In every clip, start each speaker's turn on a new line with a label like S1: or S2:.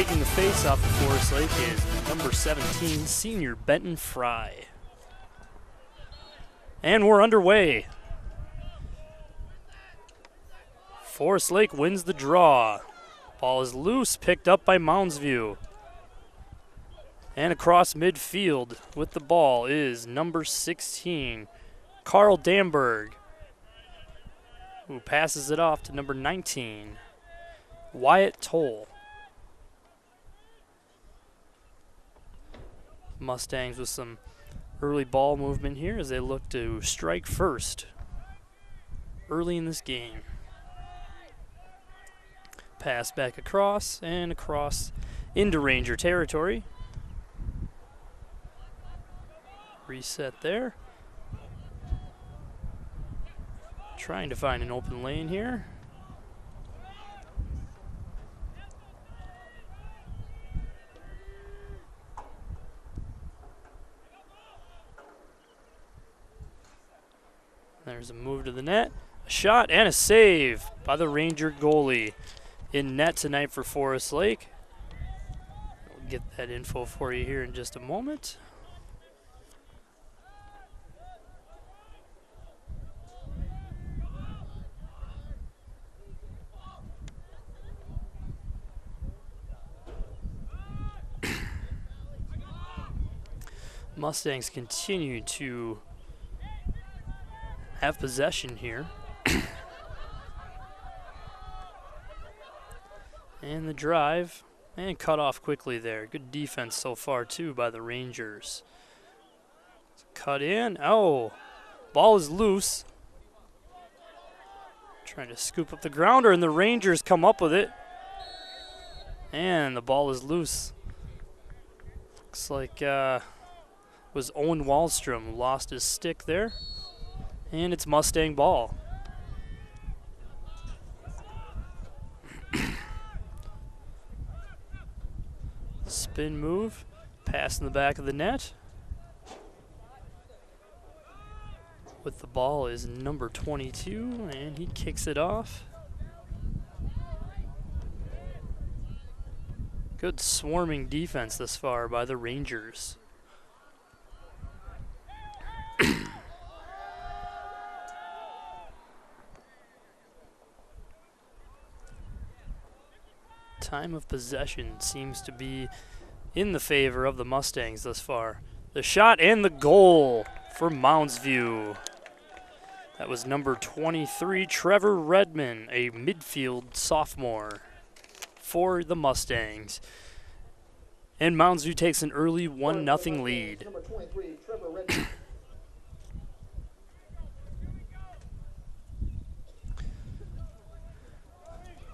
S1: Taking the face off of Forest Lake is number 17, senior Benton Fry. And we're underway. Forest Lake wins the draw. Ball is loose, picked up by Moundsview. And across midfield with the ball is number 16, Carl Damberg, who passes it off to number 19, Wyatt Toll. Mustangs with some early ball movement here as they look to strike first early in this game. Pass back across and across into Ranger territory. Reset there. Trying to find an open lane here. There's a move to the net, a shot and a save by the Ranger goalie. In net tonight for Forest Lake. We'll get that info for you here in just a moment. Mustangs continue to have possession here. And the drive, and cut off quickly there. Good defense so far, too, by the Rangers. Cut in. Oh, ball is loose. Trying to scoop up the grounder, and the Rangers come up with it. And the ball is loose. Looks like it was Owen Wallstrom who lost his stick there. And it's Mustang ball. Spin move, pass in the back of the net. With the ball is number 22, and he kicks it off. Good swarming defense thus far by the Rangers. Time of possession seems to be in the favor of the Mustangs thus far. The shot and the goal for Moundsview. That was number 23, Trevor Redman, a midfield sophomore for the Mustangs. And Moundsview takes an early 1-0 lead.
S2: Number 23, Trevor Redman.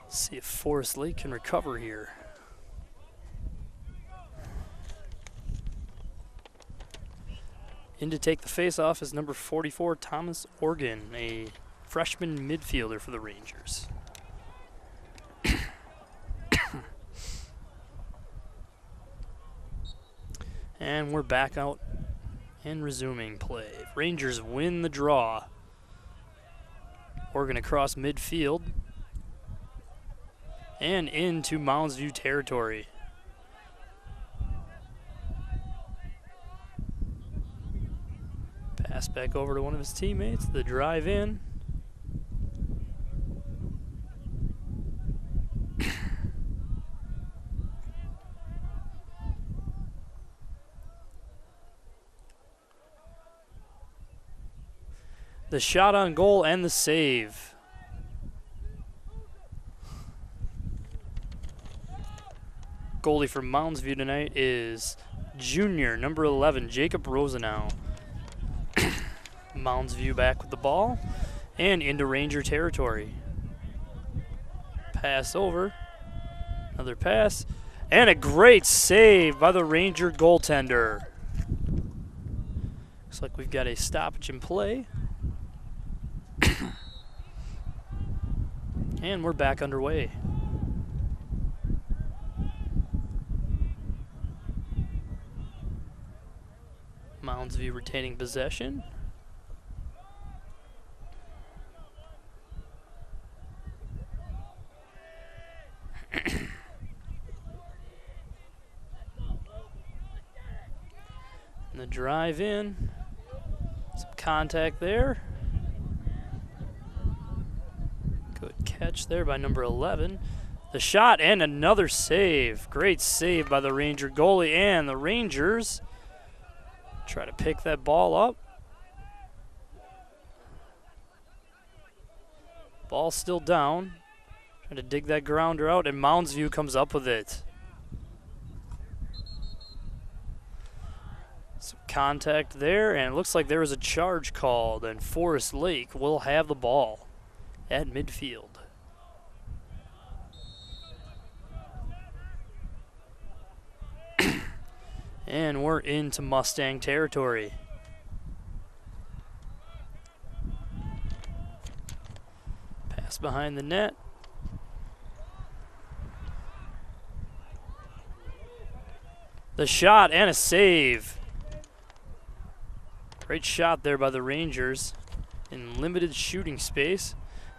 S1: See if Forest Lake can recover here. In to take the face-off is number 44, Thomas Organ, a freshman midfielder for the Rangers. And we're back out and resuming play. Rangers win the draw. Organ across midfield. And into Moundsview territory. Pass back over to one of his teammates, the drive in. The shot on goal and the save. Goalie for Moundsview tonight is junior, number 11, Jacob Rosenau. Moundsview back with the ball and into Ranger territory. Pass over, another pass, and a great save by the Ranger goaltender. Looks like we've got a stoppage in play. And we're back underway. Moundsview retaining possession. Gonna drive in. Some contact there. Good catch there by number 11. The shot and another save. Great save by the Ranger goalie, and the Rangers try to pick that ball up. Ball still down. Trying to dig that grounder out, and Mounds View comes up with it. Some contact there, and it looks like there was a charge called, and Forest Lake will have the ball at midfield. And we're into Mustang territory. Pass behind the net. The shot and a save. Great shot there by the Rangers in limited shooting space,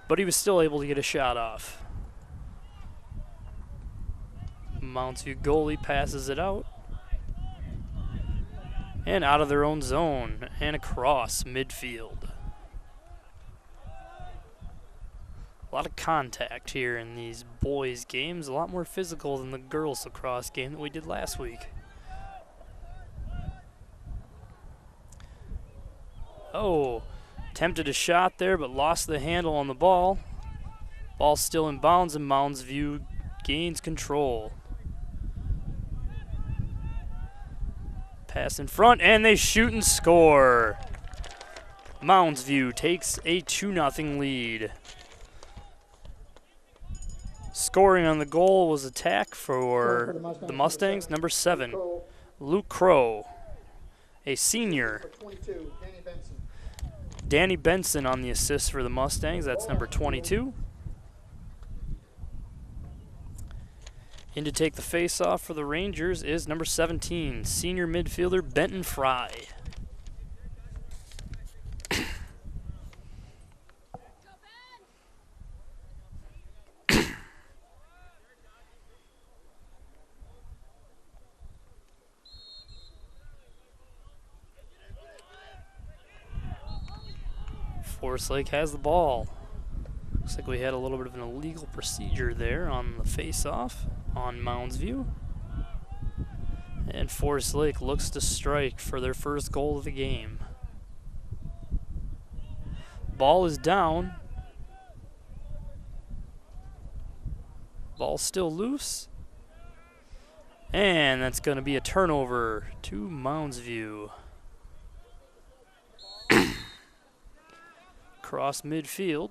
S1: but he was still able to get a shot off. Mounds View goalie passes it out. And out of their own zone and across midfield. A lot of contact here in these boys' games, a lot more physical than the girls' lacrosse game that we did last week. Oh, attempted a shot there, but lost the handle on the ball. Ball still in bounds, and Mounds View gains control. Pass in front, and they shoot and score. Mounds View takes a 2-0 lead. Scoring on the goal was attack for the Mustangs, number 7, Luke Crow, a senior. Danny Benson on the assist for the Mustangs, that's number 22. In to take the face-off for the Rangers is number 17, senior midfielder Benton Fry. Forest Lake has the ball. Looks like we had a little bit of an illegal procedure there on the face-off on Mounds View. And Forest Lake looks to strike for their first goal of the game. Ball is down. Ball still loose. And that's going to be a turnover to Mounds View. Cross midfield.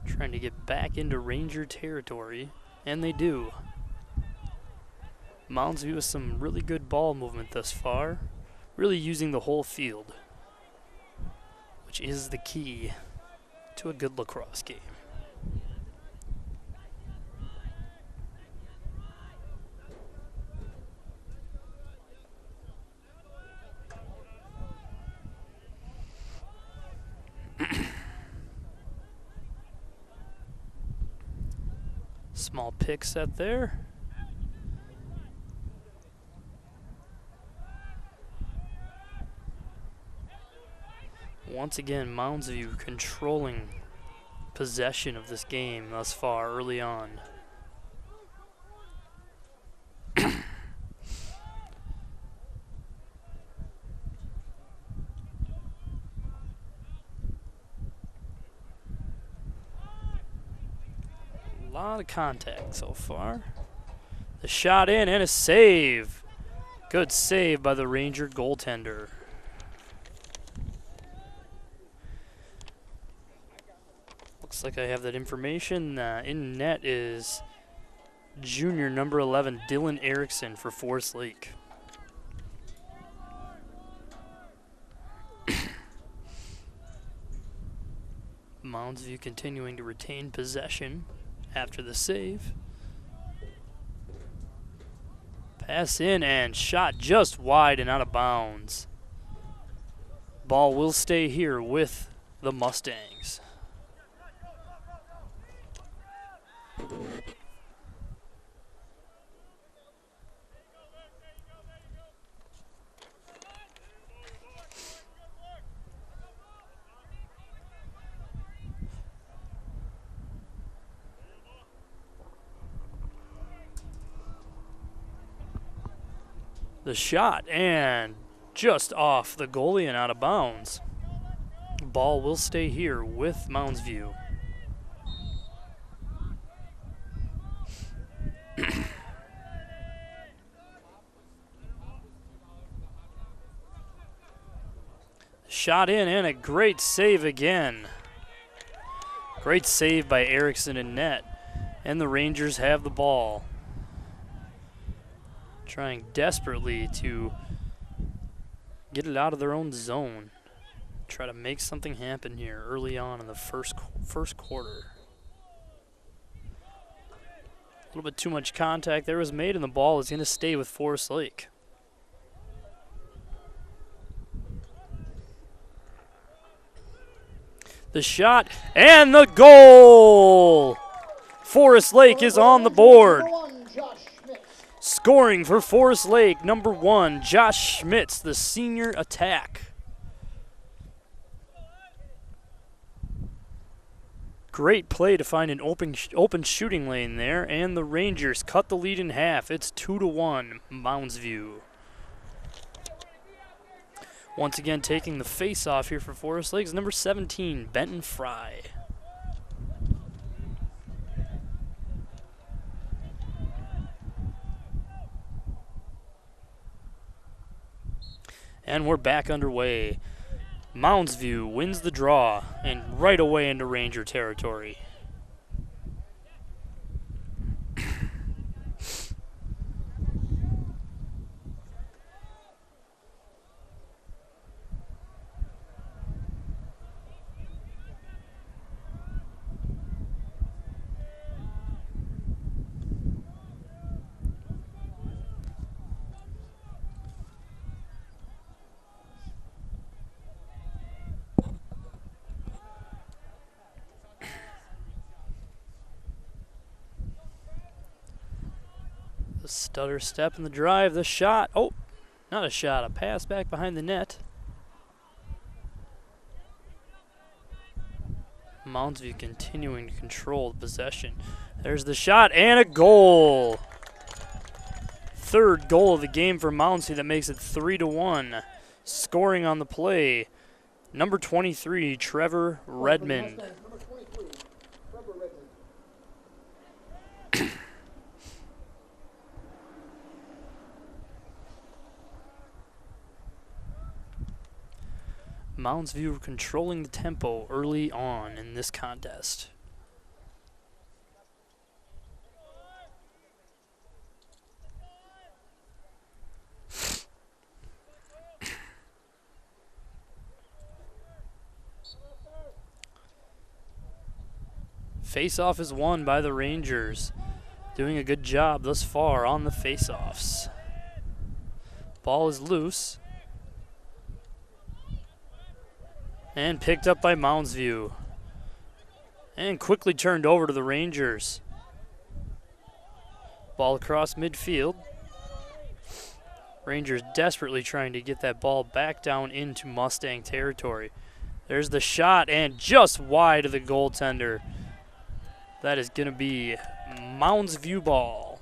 S1: Trying to get back into Ranger territory, and they do. Mounds View with some really good ball movement thus far, really using the whole field, which is the key to a good lacrosse game. Small pick set there. Once again, Mounds View controlling possession of this game thus far early on. A lot of contact so far. The shot in and a save. Good save by the Ranger goaltender. Looks like I have that information. In net is junior number 11, Dylan Erickson for Forest Lake. Mounds View continuing to retain possession after the save. Pass in and shot just wide and out of bounds. Ball will stay here with the Mustangs. The shot, and just off the goalie and out of bounds. Ball will stay here with Mounds View. Shot in, and a great save again. Great save by Erickson in net. And the Rangers have the ball. Trying desperately to get it out of their own zone. Try to make something happen here early on in the first quarter. A little bit too much contact there was made, and the ball is going to stay with Forest Lake. The shot and the goal! Forest Lake is on the board. Scoring for Forest Lake, number 1, Josh Schmitz, the senior attack. Great play to find an open shooting lane there, and the Rangers cut the lead in half. It's 2-1, Mounds View. Once again, taking the face-off here for Forest Lake is number 17, Benton Fry. And we're back underway. Mounds View wins the draw and right away into Ranger territory. The stutter step in the drive, the shot. Oh, not a shot, a pass back behind the net. Mounds View continuing to control the possession. There's the shot and a goal. Third goal of the game for Mounds View that makes it 3-1. Scoring on the play, number 23, Trevor Redmond. Mounds View controlling the tempo early on in this contest. Face-off is won by the Rangers. Doing a good job thus far on the face-offs. Ball is loose. And picked up by Mounds View. And quickly turned over to the Rangers. Ball across midfield. Rangers desperately trying to get that ball back down into Mustang territory. There's the shot, and just wide of the goaltender. That is going to be Mounds View ball.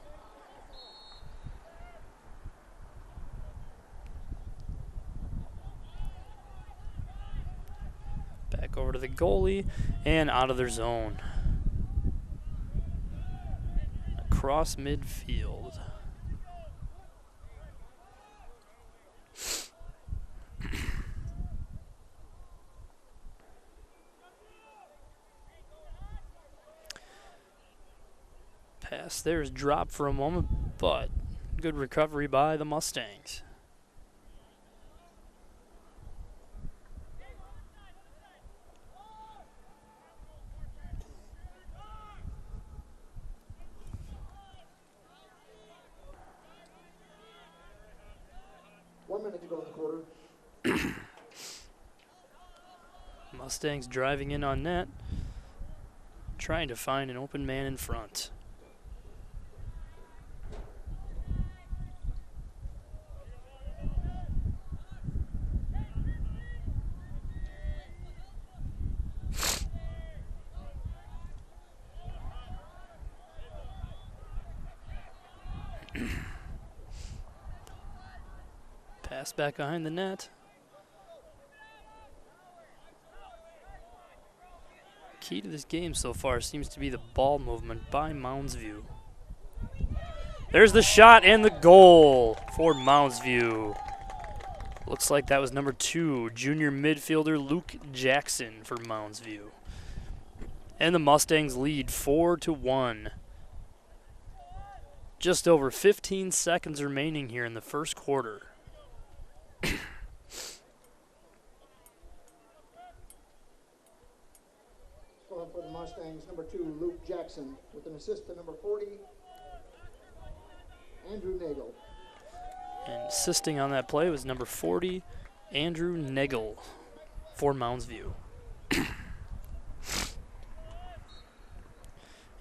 S1: Back over to the goalie and out of their zone. Across midfield. Pass there is dropped for a moment, but good recovery by the Mustangs. Mustangs driving in on net, trying to find an open man in front. Pass back behind the net. Key to this game so far seems to be the ball movement by Mounds View. There's the shot and the goal for Mounds View. Looks like that was number 2, junior midfielder Luke Jackson for Mounds View. And the Mustangs lead 4-1. Just over 15 seconds remaining here in the first quarter.
S2: Scoring for the Mustangs, number 2, Luke Jackson, with an assist to number 40, Andrew Nagel.
S1: And assisting on that play was number 40, Andrew Nagel for Mounds View. And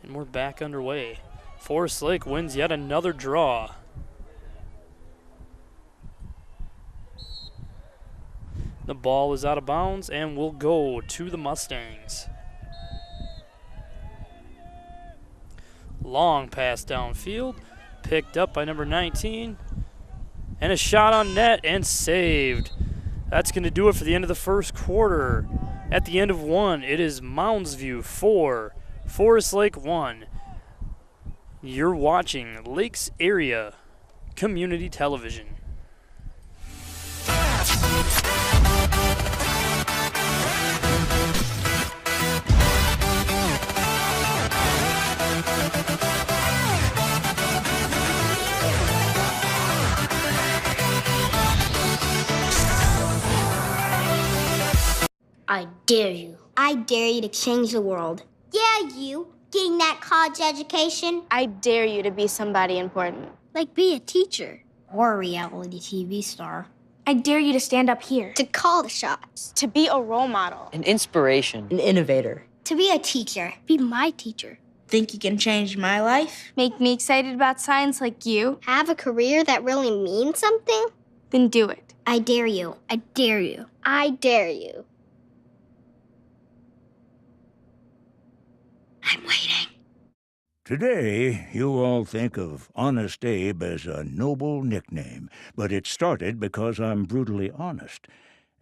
S1: we're back underway. Forest Lake wins yet another draw. The ball is out of bounds and will go to the Mustangs. Long pass downfield, picked up by number 19. And a shot on net and saved. That's going to do it for the end of the first quarter. At the end of 1, it is Mounds View 4, Forest Lake 1. You're watching Lakes Area Community Television.
S3: I dare you. I dare you to change the world. Yeah, you. Getting that college education.
S4: I dare you to be somebody important.
S3: Like be a teacher. Or a reality TV star.
S4: I dare you to stand up here.
S3: To call the shots.
S4: To be a role model.
S5: An inspiration.
S6: An innovator.
S3: To be a teacher. Be my teacher.
S6: Think you can change my life?
S4: Make me excited about science like you.
S3: Have a career that really means something?
S4: Then do it.
S3: I dare you. I dare you. I dare you. I'm waiting.
S7: Today, you all think of Honest Abe as a noble nickname, but it started because I'm brutally honest.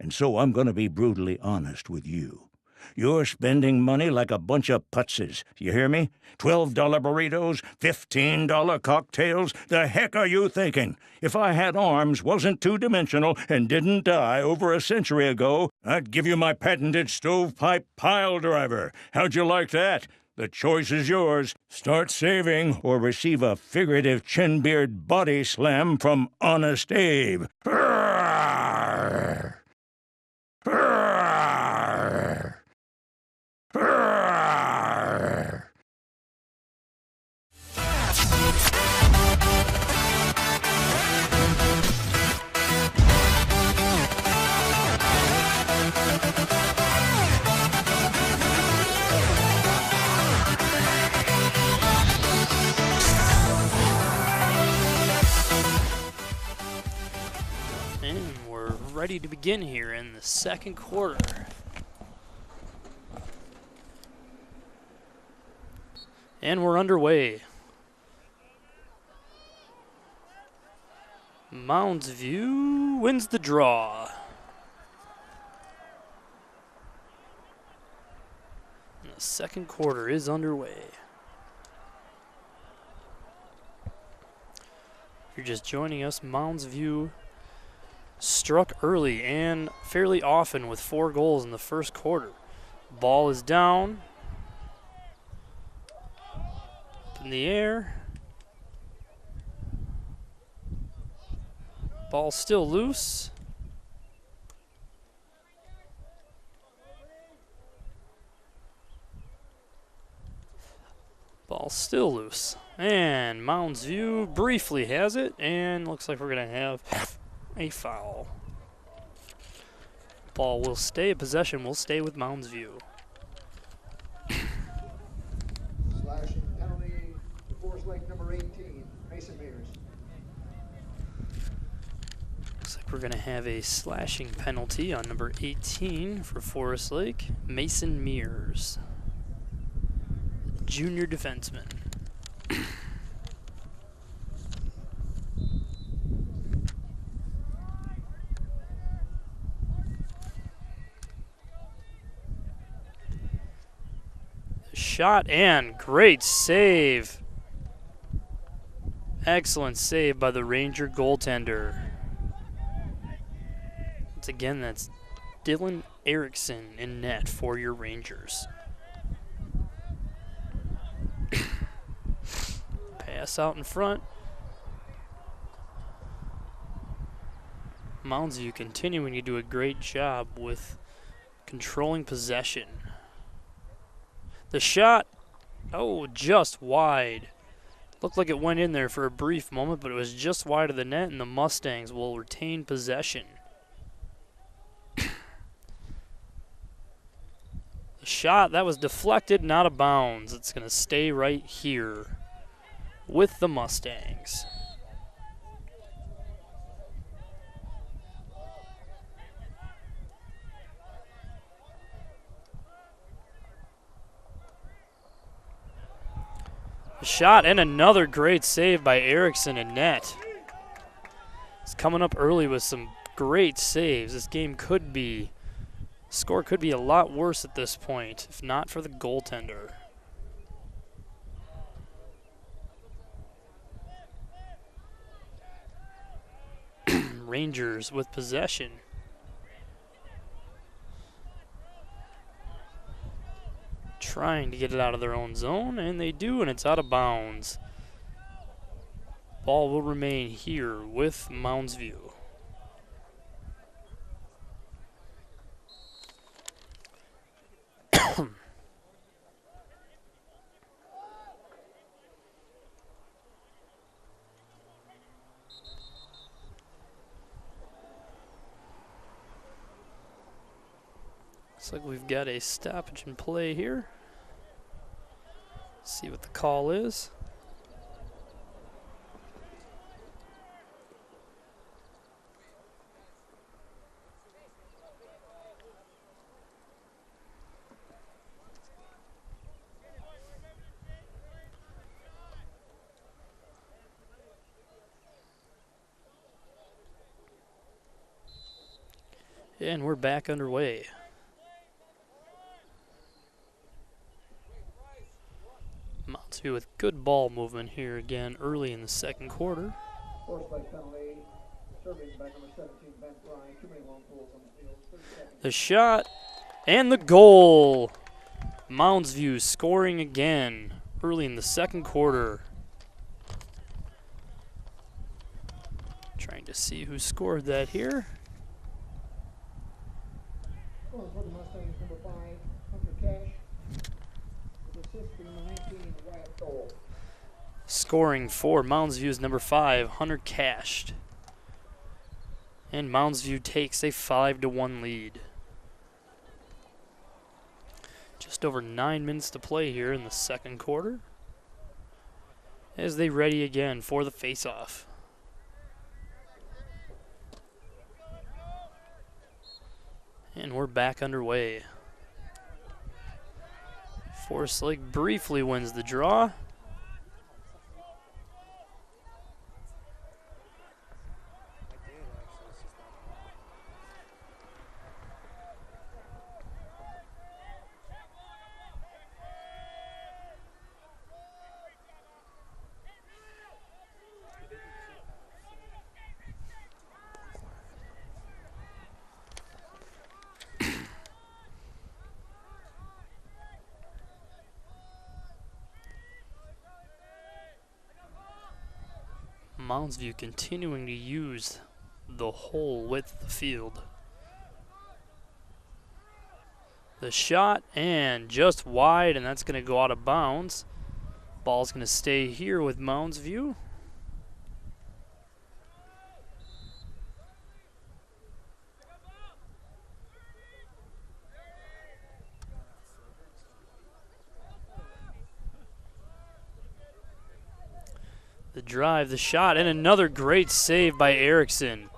S7: And so I'm going to be brutally honest with you. You're spending money like a bunch of putzes. You hear me? $12 burritos, $15 cocktails. The heck are you thinking? If I had arms, wasn't two-dimensional, and didn't die over a century ago, I'd give you my patented stovepipe pile driver. How'd you like that? The choice is yours. Start saving or receive a figurative chin-beard body slam from Honest Abe. Arrgh! Arrgh! Arrgh!
S1: And we're ready to begin here in the second quarter. And we're underway. Mounds View wins the draw. And the second quarter is underway. If you're just joining us, Mounds View struck early and fairly often with 4 goals in the first quarter. Ball is down. Up in the air. Ball still loose. Ball still loose. And Mounds View briefly has it, and looks like we're going to have a foul. Ball will stay, possession will stay with Mounds View.
S2: Slashing penalty to Forest Lake number 18, Mason Mears.
S1: Looks like we're going to have a slashing penalty on number 18 for Forest Lake, Mason Mears, junior defenseman. shot and great save. Excellent save by the Ranger goaltender. Once again, that's Dylan Erickson in net for your Rangers. Pass out in front. Mounds View continuing to do a great job with controlling possession. The shot, oh, just wide. Looked like it went in there for a brief moment, but it was just wide of the net, and the Mustangs will retain possession. The shot, that was deflected and out of bounds. It's going to stay right here with the Mustangs. A shot and another great save by Erickson in net. He's coming up early with some great saves. This game could be, score could be a lot worse at this point, if not for the goaltender. Rangers with possession. Trying to get it out of their own zone, and they do, and it's out of bounds. Ball will remain here with Mounds View. Looks like we've got a stoppage in play here. See what the call is. And we're back underway. Mounds View with good ball movement here again early in the second quarter.
S2: Force play penalty. Serving by number 17, Ben Fry. Too many long pulls on the field. 30 seconds.
S1: The shot and the goal. Mounds View scoring again early in the second quarter. Trying to see who scored that here.
S2: Going for the Mustangs, number 5, Hunter Cash. With assist for number 19, Wyatt Dole.
S1: Scoring for Mounds View's number 5, Hunter Cashed. And Mounds View takes a 5-1 lead. Just over 9 minutes to play here in the second quarter, as they ready again for the face-off. And we're back underway. Forest Lake briefly wins the draw. Mounds View continuing to use the whole width of the field. The shot and just wide, and that's going to go out of bounds. Ball's going to stay here with Mounds View. The drive, the shot, and another great save by Erickson.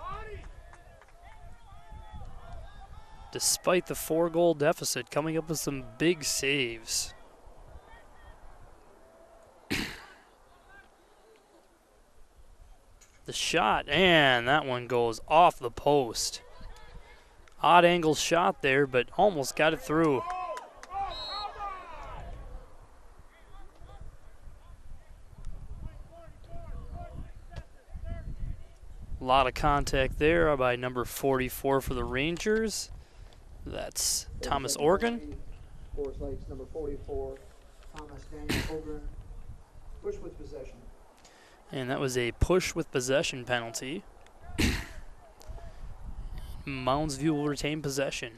S1: Despite the 4-goal deficit, coming up with some big saves. The shot, and that one goes off the post. Odd angle shot there, but almost got it through. lot of contact there by number 44 for the Rangers. That's Thomas Organ.
S2: Forest Lakes, number 44, Thomas Daniel Hogan. Push with possession.
S1: And that was a push with possession penalty. Moundsview will retain possession.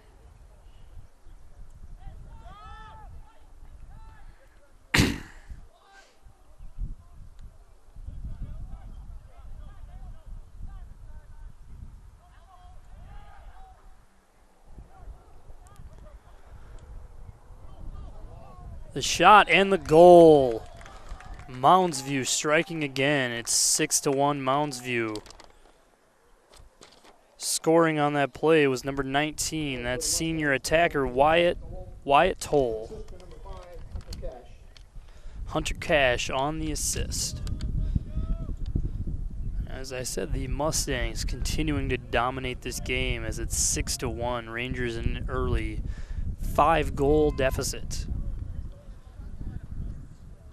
S1: The shot and the goal. Moundsview striking again. It's 6-1 Moundsview. Scoring on that play was number 19. That's senior attacker Wyatt Toll.
S2: Assistant number 5, Hunter Cash.
S1: Hunter Cash on the assist. As I said, the Mustangs continuing to dominate this game as it's 6-1. Rangers in an early 5-goal deficit.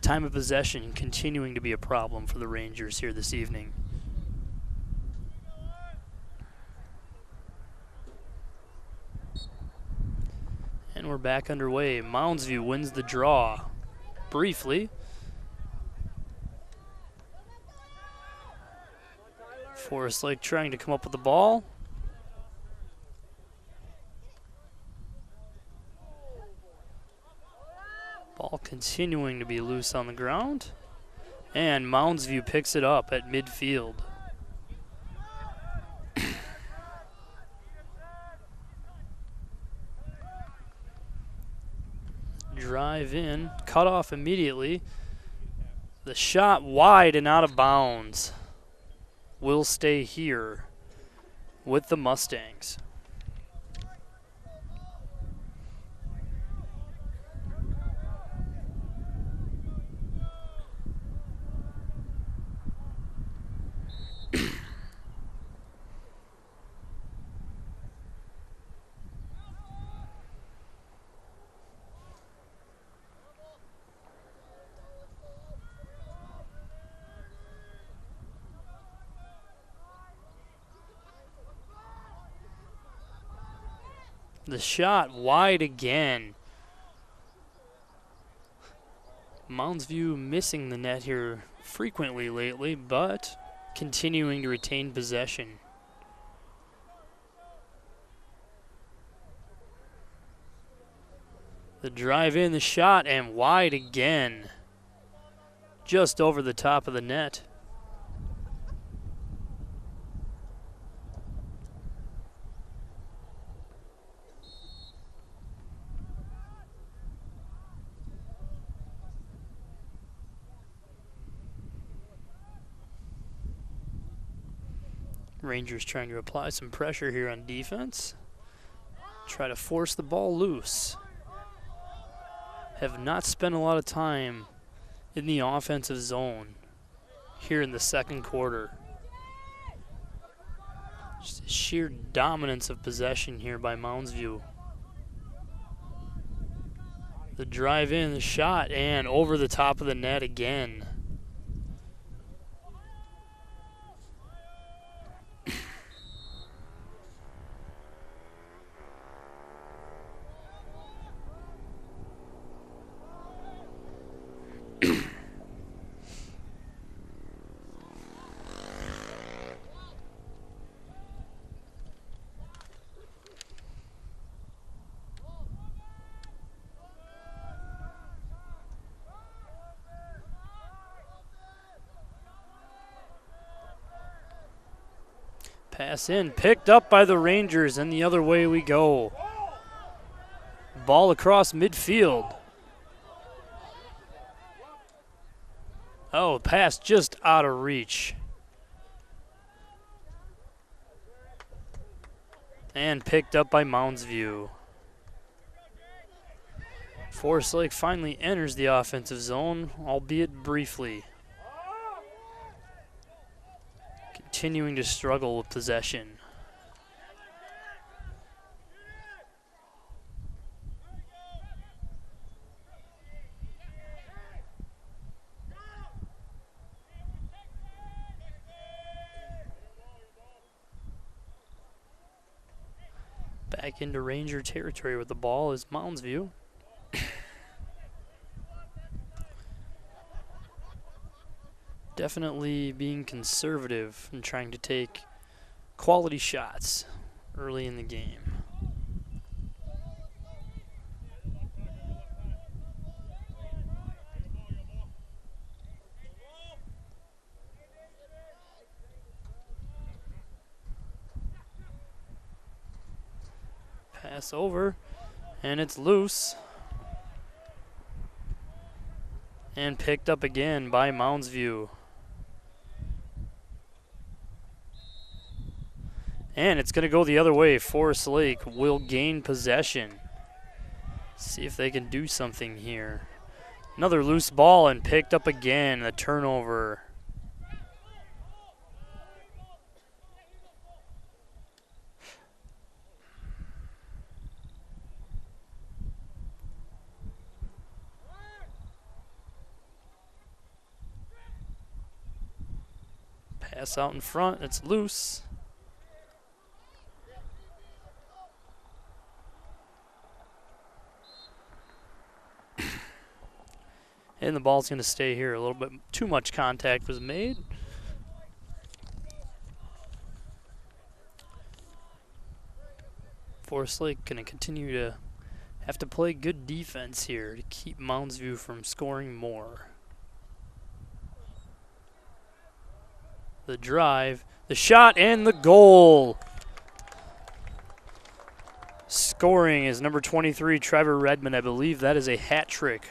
S1: Time of possession continuing to be a problem for the Rangers here this evening. And we're back underway. Moundsview wins the draw briefly. Forest Lake trying to come up with the ball. Ball continuing to be loose on the ground. And Moundsview picks it up at midfield. Drive in, cut off immediately. The shot wide and out of bounds. Will stay here with the Mustangs. The shot wide again. Moundsview missing the net here frequently lately, but continuing to retain possession. The drive in, the shot, and wide again. Just over the top of the net. Rangers trying to apply some pressure here on defense. Try to force the ball loose. Have not spent a lot of time in the offensive zone here in the second quarter. Just sheer dominance of possession here by Moundsview. The drive in, the shot, and over the top of the net again. Pass in, picked up by the Rangers, and the other way we go. Ball across midfield. Oh, pass just out of reach. And picked up by Moundsview. Forest Lake finally enters the offensive zone, albeit briefly. Continuing to struggle with possession. Back into Ranger territory with the ball is Mounds View. Definitely being conservative and trying to take quality shots early in the game. Pass over, and it's loose. And picked up again by Mounds View. And it's going to go the other way. Forest Lake will gain possession. See if they can do something here. Another loose ball and picked up again. A turnover. Pass out in front. It's loose. And the ball's going to stay here. A little bit too much contact was made. Forest Lake going to continue to have to play good defense here to keep Mounds View from scoring more. The drive, the shot, and the goal. Scoring is number 23, Trevor Redmond. I believe that is a hat trick.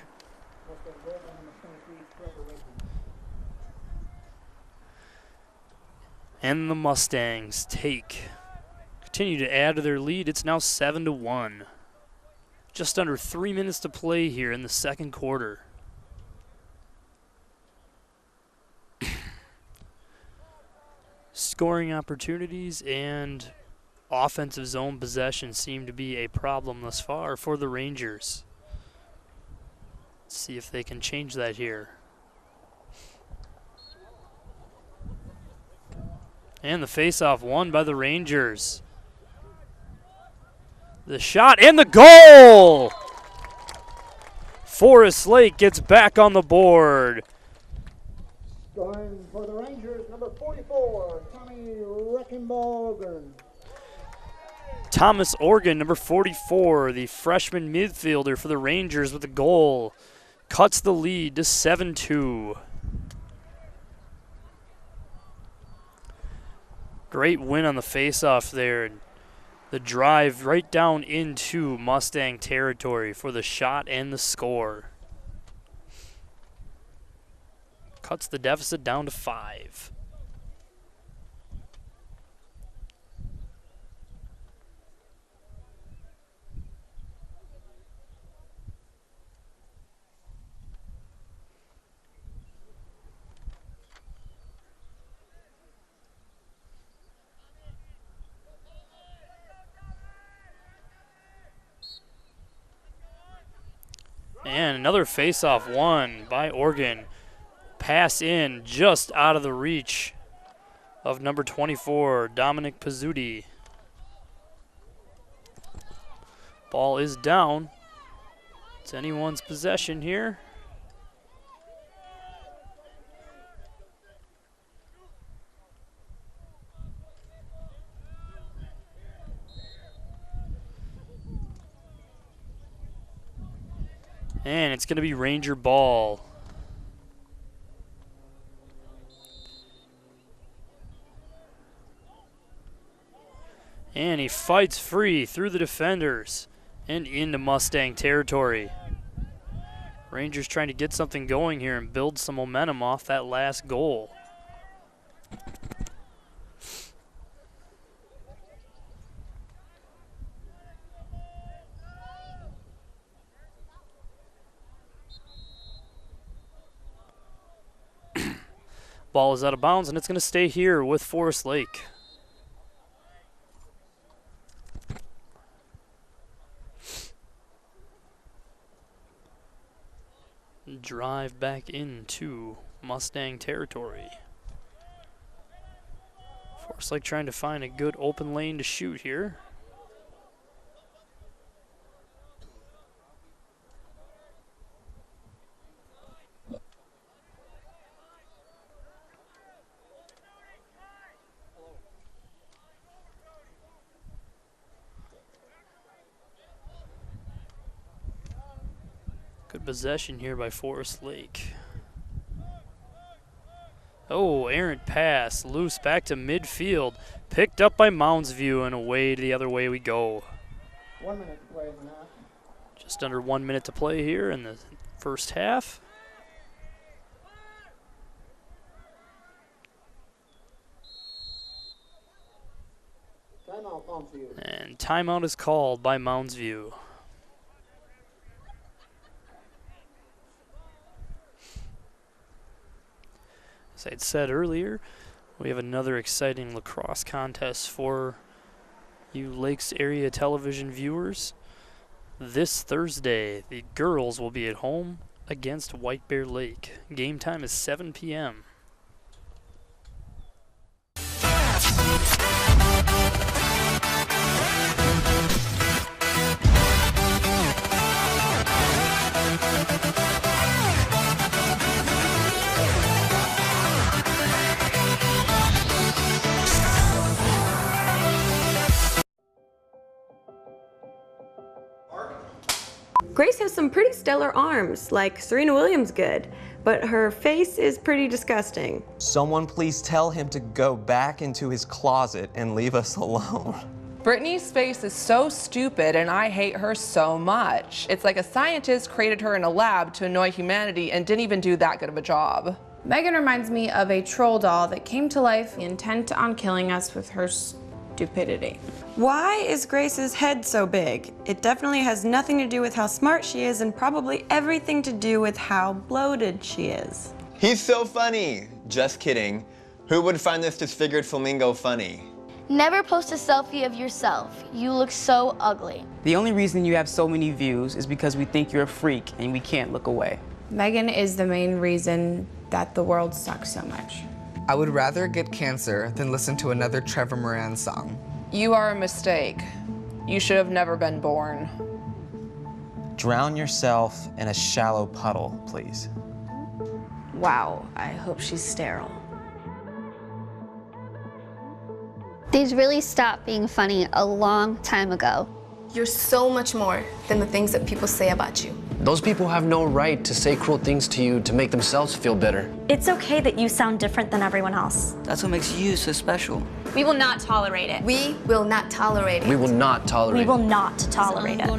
S1: And the Mustangs continue to add to their lead. It's now 7-1. Just under 3 minutes to play here in the second quarter. Scoring opportunities and offensive zone possession seem to be a problem thus far for the Rangers. Let's see if they can change that here. And the faceoff won by the Rangers. The shot and the goal! Forest Lake gets back on the board.
S2: Scoring for the Rangers, number 44, Tommy Reckenborgen.
S1: Thomas Organ, number 44, the freshman midfielder for the Rangers with the goal. Cuts the lead to 7-2. Great win on the faceoff there. The drive right down into Mustang territory for the shot and the score. Cuts the deficit down to 5. And another faceoff won by Oregon. Pass in just out of the reach of number 24, Dominic Pizzuti. Ball is down. It's anyone's possession here. And it's going to be Ranger ball. And he fights free through the defenders and into Mustang territory. Rangers trying to get something going here and build some momentum off that last goal. Ball is out of bounds, and it's going to stay here with Forest Lake. Drive back into Mustang territory. Forest Lake trying to find a good open lane to shoot here. Good possession here by Forest Lake. Oh, errant pass, loose back to midfield. Picked up by Mounds View, and away the other way we go.
S2: 1 minute to play in the half.
S1: Just under 1 minute to play here in the first half.
S2: Timeout, Mounds View.
S1: And timeout is called by Mounds View. As I had said earlier, we have another exciting lacrosse contest for you Lakes area television viewers. This Thursday, the girls will be at home against White Bear Lake. Game time is 7 p.m.
S5: Grace has some pretty stellar arms, like Serena Williams good, but her face is pretty disgusting.
S8: Someone please tell him to go back into his closet and leave us alone.
S9: Brittany's face is so stupid and I hate her so much. It's like a scientist created her in a lab to annoy humanity and didn't even do that good of a job.
S10: Megan reminds me of a troll doll that came to life intent on killing us with her stupidity.
S5: Why is Grace's head so big? It definitely has nothing to do with how smart she is and probably everything to do with how bloated she is.
S8: He's so funny. Just kidding. Who would find this disfigured flamingo funny?
S3: Never post a selfie of yourself. You look so ugly.
S11: The only reason you have so many views is because we think you're a freak and we can't look away.
S10: Megan is the main reason that the world sucks so much.
S12: I would rather get cancer than listen to another Trevor Moran song.
S9: You are a mistake. You should have never been born.
S8: Drown yourself in a shallow puddle, please.
S10: Wow, I hope she's sterile.
S3: These really stopped being funny a long time ago.
S13: You're so much more than the things that people say about you.
S14: Those people have no right to say cruel things to you to make themselves feel better.
S15: It's okay that you sound different than everyone else.
S11: That's what makes you so special.
S15: We will not tolerate it.
S13: We will not tolerate it.
S14: We will not tolerate it.
S15: We will not tolerate it.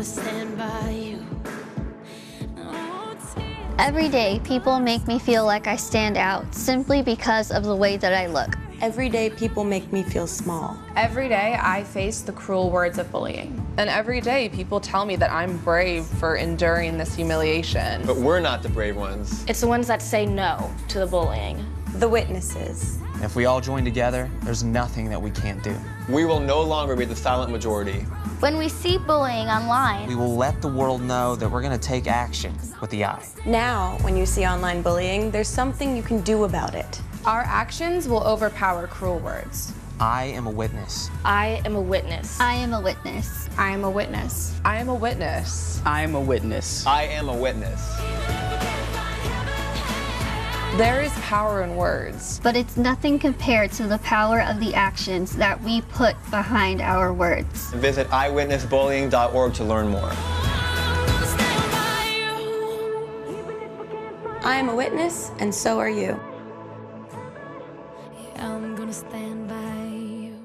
S3: Every day, people make me feel like I stand out simply because of the way that I look.
S5: Every day people make me feel small.
S10: Every day I face the cruel words of bullying.
S9: And every day people tell me that I'm brave for enduring this humiliation.
S8: But we're not the brave ones.
S10: It's the ones that say no to the bullying.
S5: The witnesses.
S8: If we all join together, there's nothing that we can't do. We will no longer be the silent majority.
S3: When we see bullying online,
S8: We will let the world know that we're going to take action with the eye.
S5: Now, when you see online bullying, there's something you can do about it.
S10: Our actions will overpower cruel words.
S8: I am a witness.
S10: I am a witness.
S3: I am a witness.
S10: I am a witness.
S9: I am a witness.
S11: I am a witness.
S8: I am a witness.
S9: There is power in words.
S3: But it's nothing compared to the power of the actions that we put behind our words.
S8: Visit eyewitnessbullying.org to learn more.
S5: I am a witness, and so are you.
S3: I'm gonna stand by you.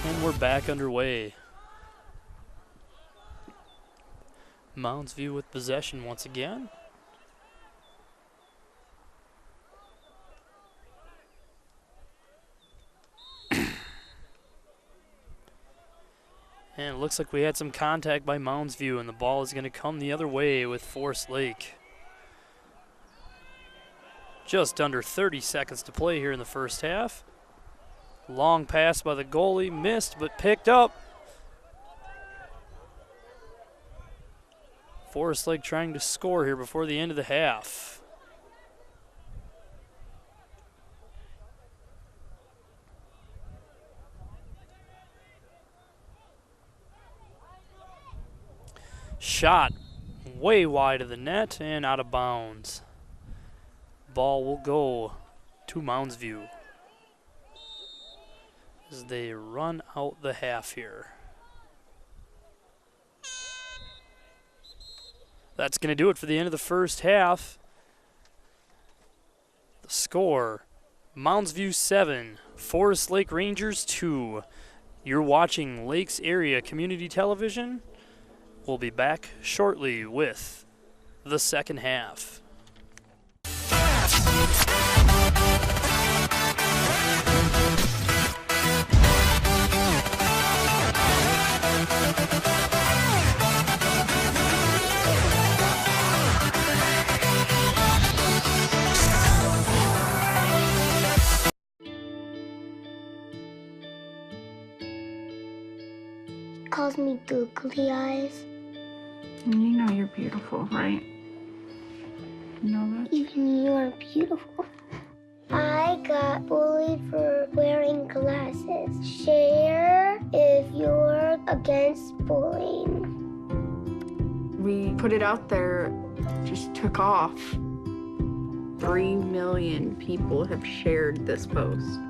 S1: And we're back underway. Mounds View with possession once again. And it looks like we had some contact by Mounds View, and the ball is going to come the other way with Forest Lake. Just under 30 seconds to play here in the first half. Long pass by the goalie, missed but picked up. Forest Lake trying to score here before the end of the half. Shot way wide of the net and out of bounds. Ball will go to Mounds View as they run out the half here. That's going to do it for the end of the first half. The score, Mounds View 7, Forest Lake Rangers 2. You're watching Lakes Area Community Television. We'll be back shortly with the second half.
S16: Calls me googly eyes.
S17: You know you're beautiful, right? You know that?
S16: Even you are beautiful. I got bullied for wearing glasses. Share if you're against bullying.
S17: We put it out there, just took off. 3 million people have shared this post.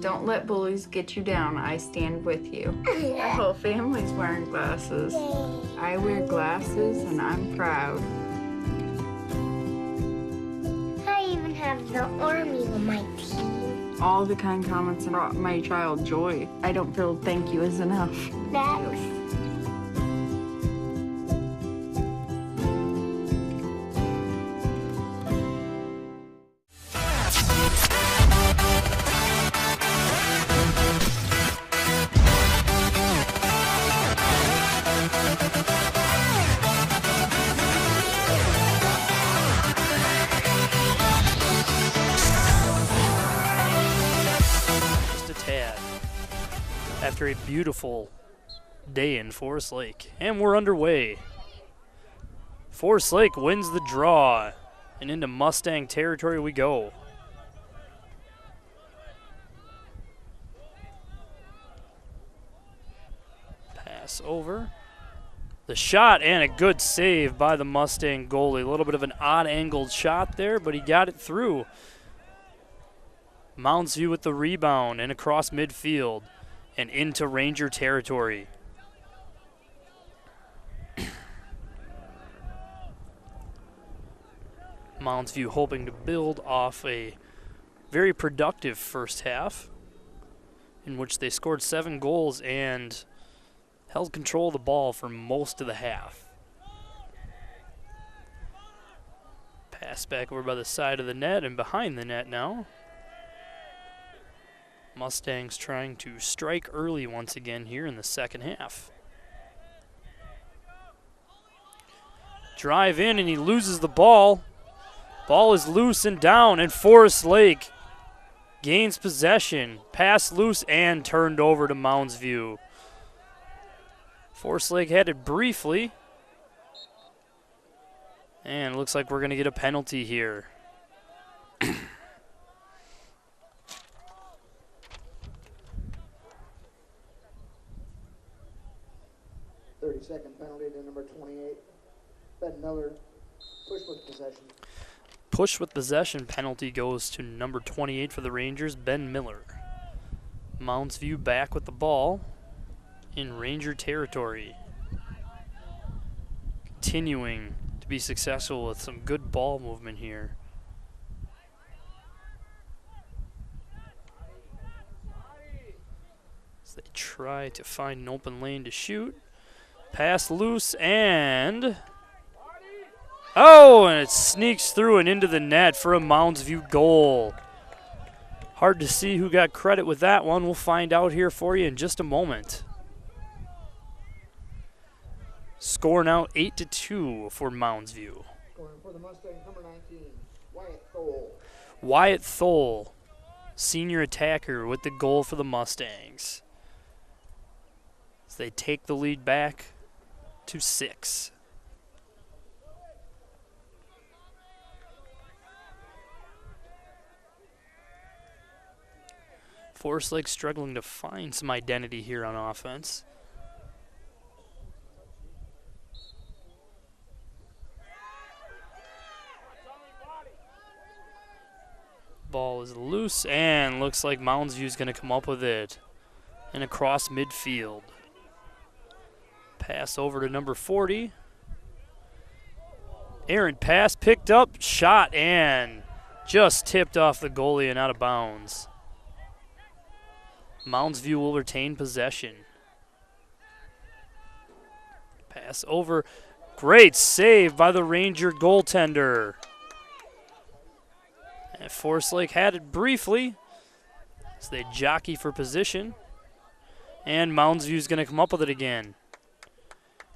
S17: Don't let bullies get you down. I stand with you. Our whole family's wearing glasses. I wear glasses and I'm proud.
S16: I even have the army on my team.
S17: All the kind comments brought my child joy. I don't feel thank you is enough.
S16: That's
S1: 'Tad' after a beautiful day in Forest Lake. And we're underway. Forest Lake wins the draw, and into Mustang territory we go. Pass over. The shot and a good save by the Mustang goalie. A little bit of an odd angled shot there, but he got it through. Mounds View with the rebound and across midfield and into Ranger territory. Mounds View hoping to build off a very productive first half in which they scored 7 goals and held control of the ball for most of the half. Pass back over by the side of the net and behind the net now. Mustangs trying to strike early once again here in the second half. Drive in and he loses the ball. Ball is loose and down, and Forest Lake gains possession. Pass loose and turned over to Mounds View. Forest Lake had it briefly. And it looks like we're going to get a penalty here.
S2: 30-second penalty to number 28, Ben Miller. Push with possession.
S1: Push with possession penalty goes to number 28 for the Rangers, Ben Miller. Mounds View back with the ball in Ranger territory. Continuing to be successful with some good ball movement here. As they try to find an open lane to shoot. Pass loose and... oh, and it sneaks through and into the net for a Mounds View goal. Hard to see who got credit with that one. We'll find out here for you in just a moment. Score now 8-2 for Mounds View.
S2: Scoring for the Mustangs, number 19, Wyatt Thole.
S1: Wyatt Thole, senior attacker, with the goal for the Mustangs. As they take the lead back to 6. Forest Lake struggling to find some identity here on offense. Ball is loose, and looks like Mounds View is going to come up with it. And across midfield. Pass over to number 40. Errant pass, picked up, shot, and just tipped off the goalie and out of bounds. Mounds View will retain possession. Pass over. Great save by the Ranger goaltender. And Forest Lake had it briefly as they jockey for position. And Mounds View is going to come up with it again.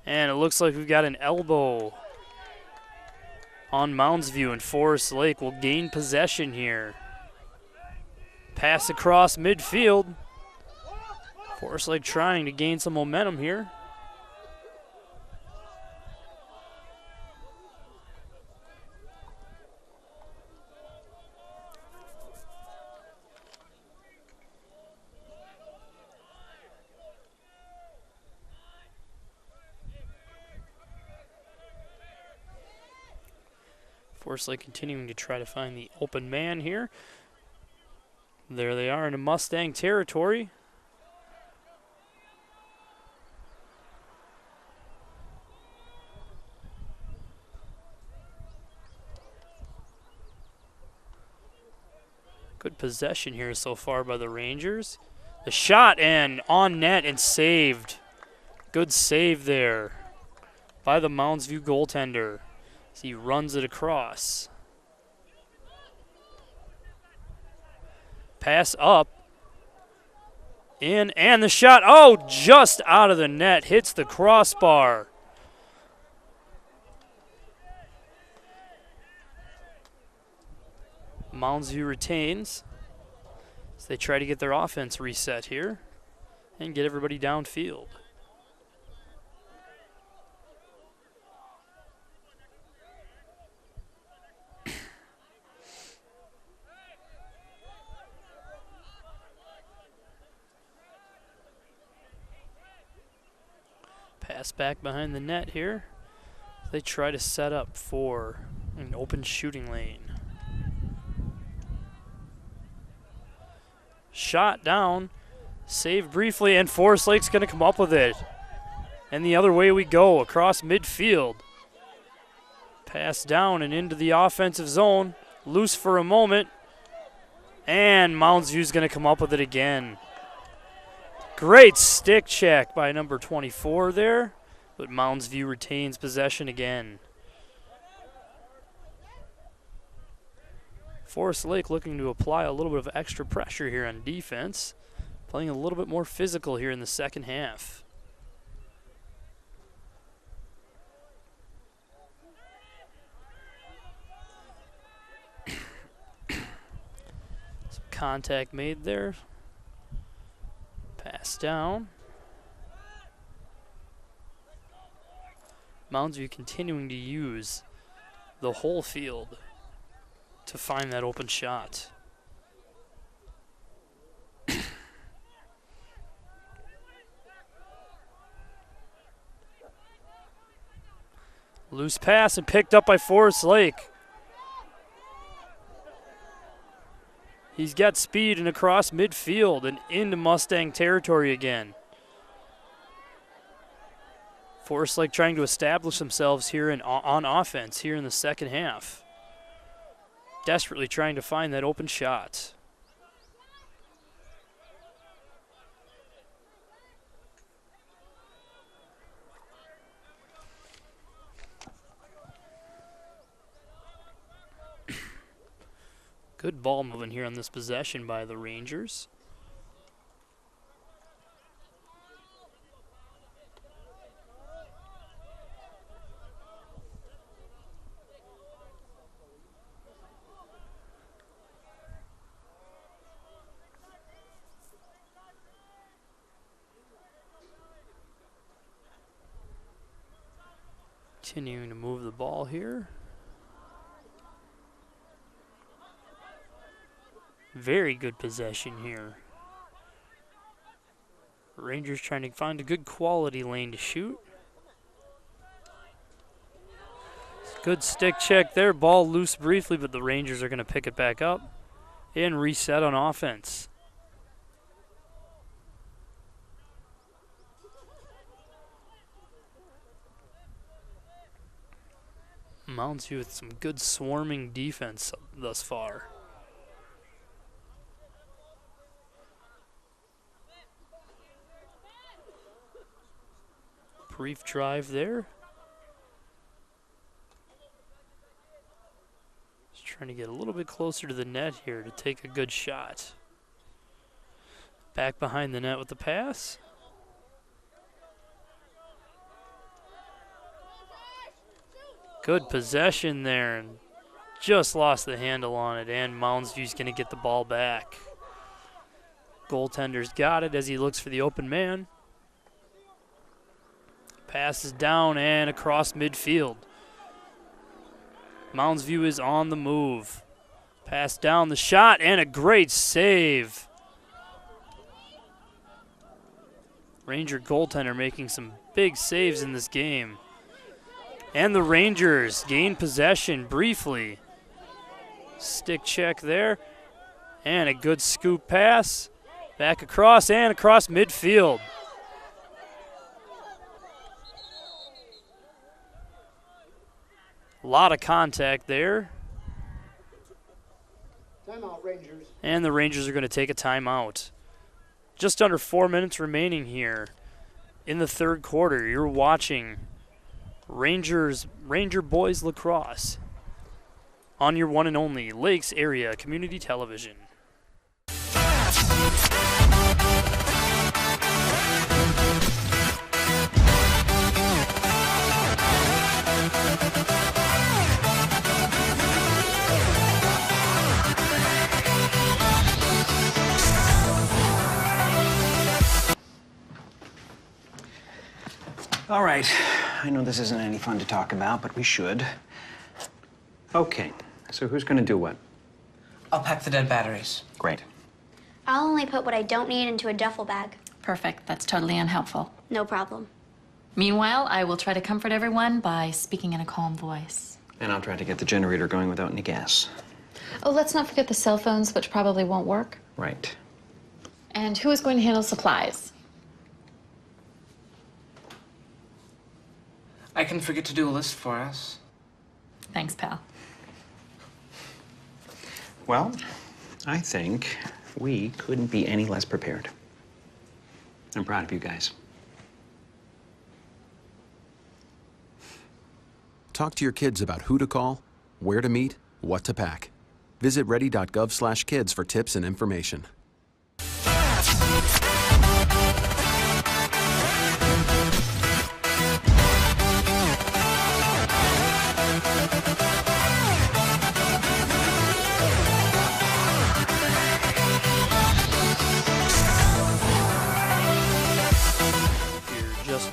S1: And it looks like we've got an elbow on Mounds View, and Forest Lake will gain possession here. Pass across midfield. Forest Lake trying to gain some momentum here. Forest Lake continuing to try to find the open man here. There they are in Mustang territory. Good possession here so far by the Rangers. The shot and on net and saved. Good save there by the Mounds View goaltender as he runs it across. Pass up. In and the shot. Oh, just out of the net. Hits the crossbar. Mounds View retains as they try to get their offense reset here and get everybody downfield. Pass back behind the net here. They try to set up for an open shooting lane. Shot down, saved briefly, and Forest Lake's going to come up with it. And the other way we go, across midfield. Pass down and into the offensive zone. Loose for a moment. And Mounds View's going to come up with it again. Great stick check by number 24 there, but Mounds View retains possession again. Forest Lake looking to apply a little bit of extra pressure here on defense, playing a little bit more physical here in the second half. Some contact made there. Pass down. Mounds View continuing to use the whole field to find that open shot. Loose pass and picked up by Forest Lake. He's got speed and across midfield and into Mustang territory again. Forest Lake trying to establish themselves here on offense here in the second half. Desperately trying to find that open shot. Good ball movement here on this possession by the Rangers. Continuing to move the ball here. Very good possession here. Rangers trying to find a good quality lane to shoot. Good stick check there. Ball loose briefly, but the Rangers are going to pick it back up and reset on offense. Mounds View with some good swarming defense thus far. Brief drive there. Just trying to get a little bit closer to the net here to take a good shot. Back behind the net with the pass. Good possession there, and just lost the handle on it, and Mounds View's going to get the ball back. Goaltender's got it as he looks for the open man. Passes down and across midfield. Mounds View is on the move. Pass down, the shot, and a great save. Ranger goaltender making some big saves in this game. And the Rangers gain possession briefly. Stick check there. And a good scoop pass. Back across and across midfield. A lot of contact there.
S2: Timeout, Rangers.
S1: And the Rangers are going to take a timeout. Just under 4 minutes remaining here in the third quarter. You're watching Ranger Boys Lacrosse on your one and only Lakes Area Community Television.
S18: All right, I know this isn't any fun to talk about, but we should. Okay, so who's gonna do what?
S6: I'll pack the dead batteries.
S18: Great.
S3: I'll only put what I don't need into a duffel bag.
S19: Perfect. That's totally unhelpful.
S3: No problem.
S19: Meanwhile, I will try to comfort everyone by speaking in a calm voice.
S18: And I'll try to get the generator going without any gas.
S19: Oh, let's not forget the cell phones, which probably won't work.
S18: Right.
S19: And who is going to handle supplies?
S6: I can forget to do a list for us.
S19: Thanks, pal.
S18: Well, I think we couldn't be any less prepared. I'm proud of you guys.
S20: Talk to your kids about who to call, where to meet, what to pack. Visit ready.gov/kids for tips and information.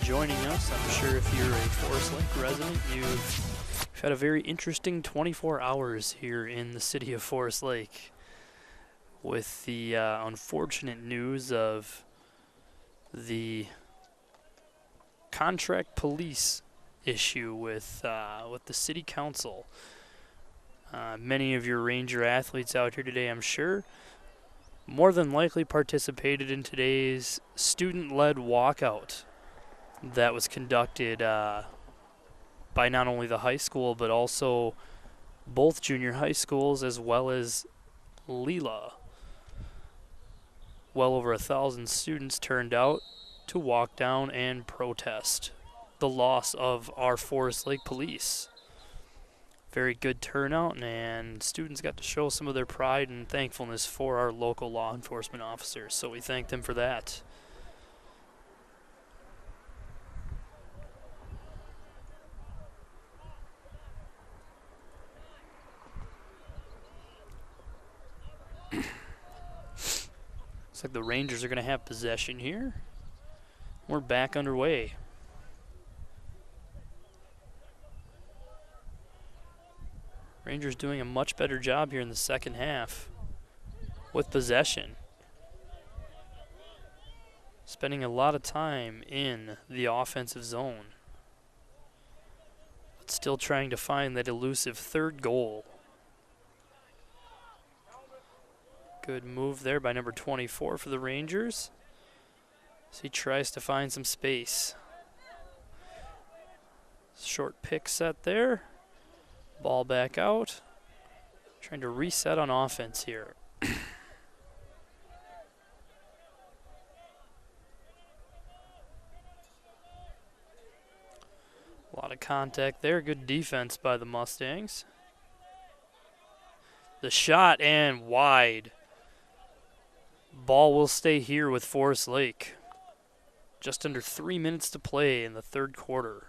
S1: Joining us, I'm sure if you're a Forest Lake resident, you've had a very interesting 24 hours here in the city of Forest Lake with the unfortunate news of the contract police issue with the city council. Many of your Ranger athletes out here today, I'm sure, more than likely participated in today's student-led walkout that was conducted by not only the high school, but also both junior high schools as well as Leela. Well over 1,000 students turned out to walk down and protest the loss of our Forest Lake Police. Very good turnout, and students got to show some of their pride and thankfulness for our local law enforcement officers, so we thank them for that. Looks like the Rangers are going to have possession here. We're back underway. Rangers doing a much better job here in the second half with possession. Spending a lot of time in the offensive zone, but still trying to find that elusive third goal. Good move there by number 24 for the Rangers. So he tries to find some space. Short pick set there. Ball back out. Trying to reset on offense here. A lot of contact there. Good defense by the Mustangs. The shot and wide. Ball will stay here with Forest Lake. Just under 3 minutes to play in the third quarter.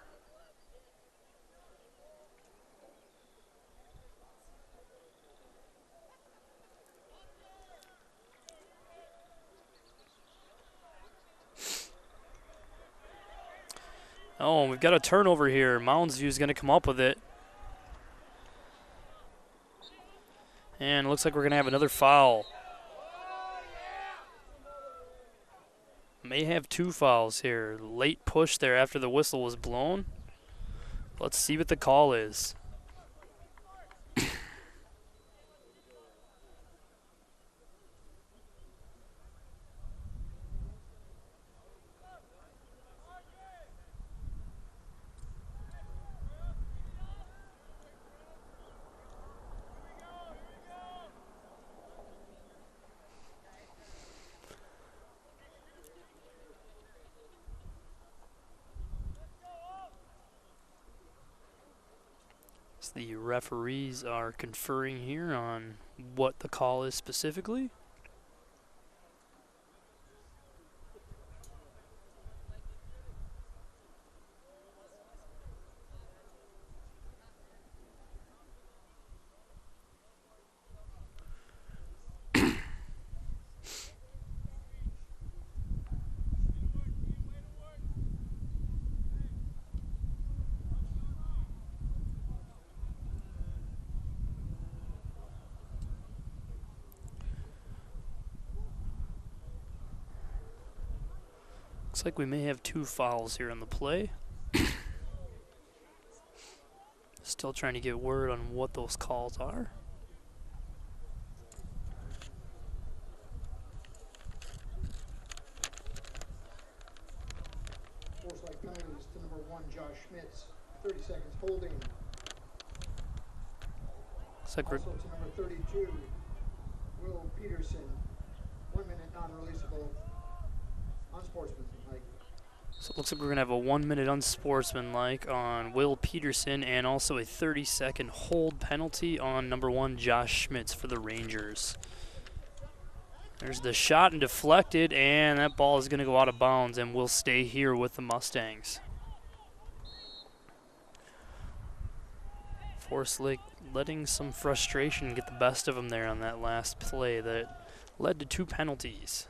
S1: Oh, we've got a turnover here. Mounds View is going to come up with it. And it looks like we're going to have another foul. May have 2 fouls here. Late push there after the whistle was blown. Let's see what the call is. The referees are conferring here on what the call is specifically. Looks like we may have 2 fouls here on the play. Still trying to get word on what those calls are.
S2: Force Lake penalties to number 1, Josh Schmitz, 30 seconds holding.
S1: Looks like
S2: also to number 32, Will Peterson, 1 minute non-releasable, unsportsmanlike.
S1: So it looks like we're going to have a 1 minute unsportsmanlike on Will Peterson and also a 30-second hold penalty on number 1, Josh Schmitz for the Rangers. There's the shot and deflected, and that ball is going to go out of bounds and will stay here with the Mustangs. Forest Lake letting some frustration get the best of them there on that last play that led to 2 penalties.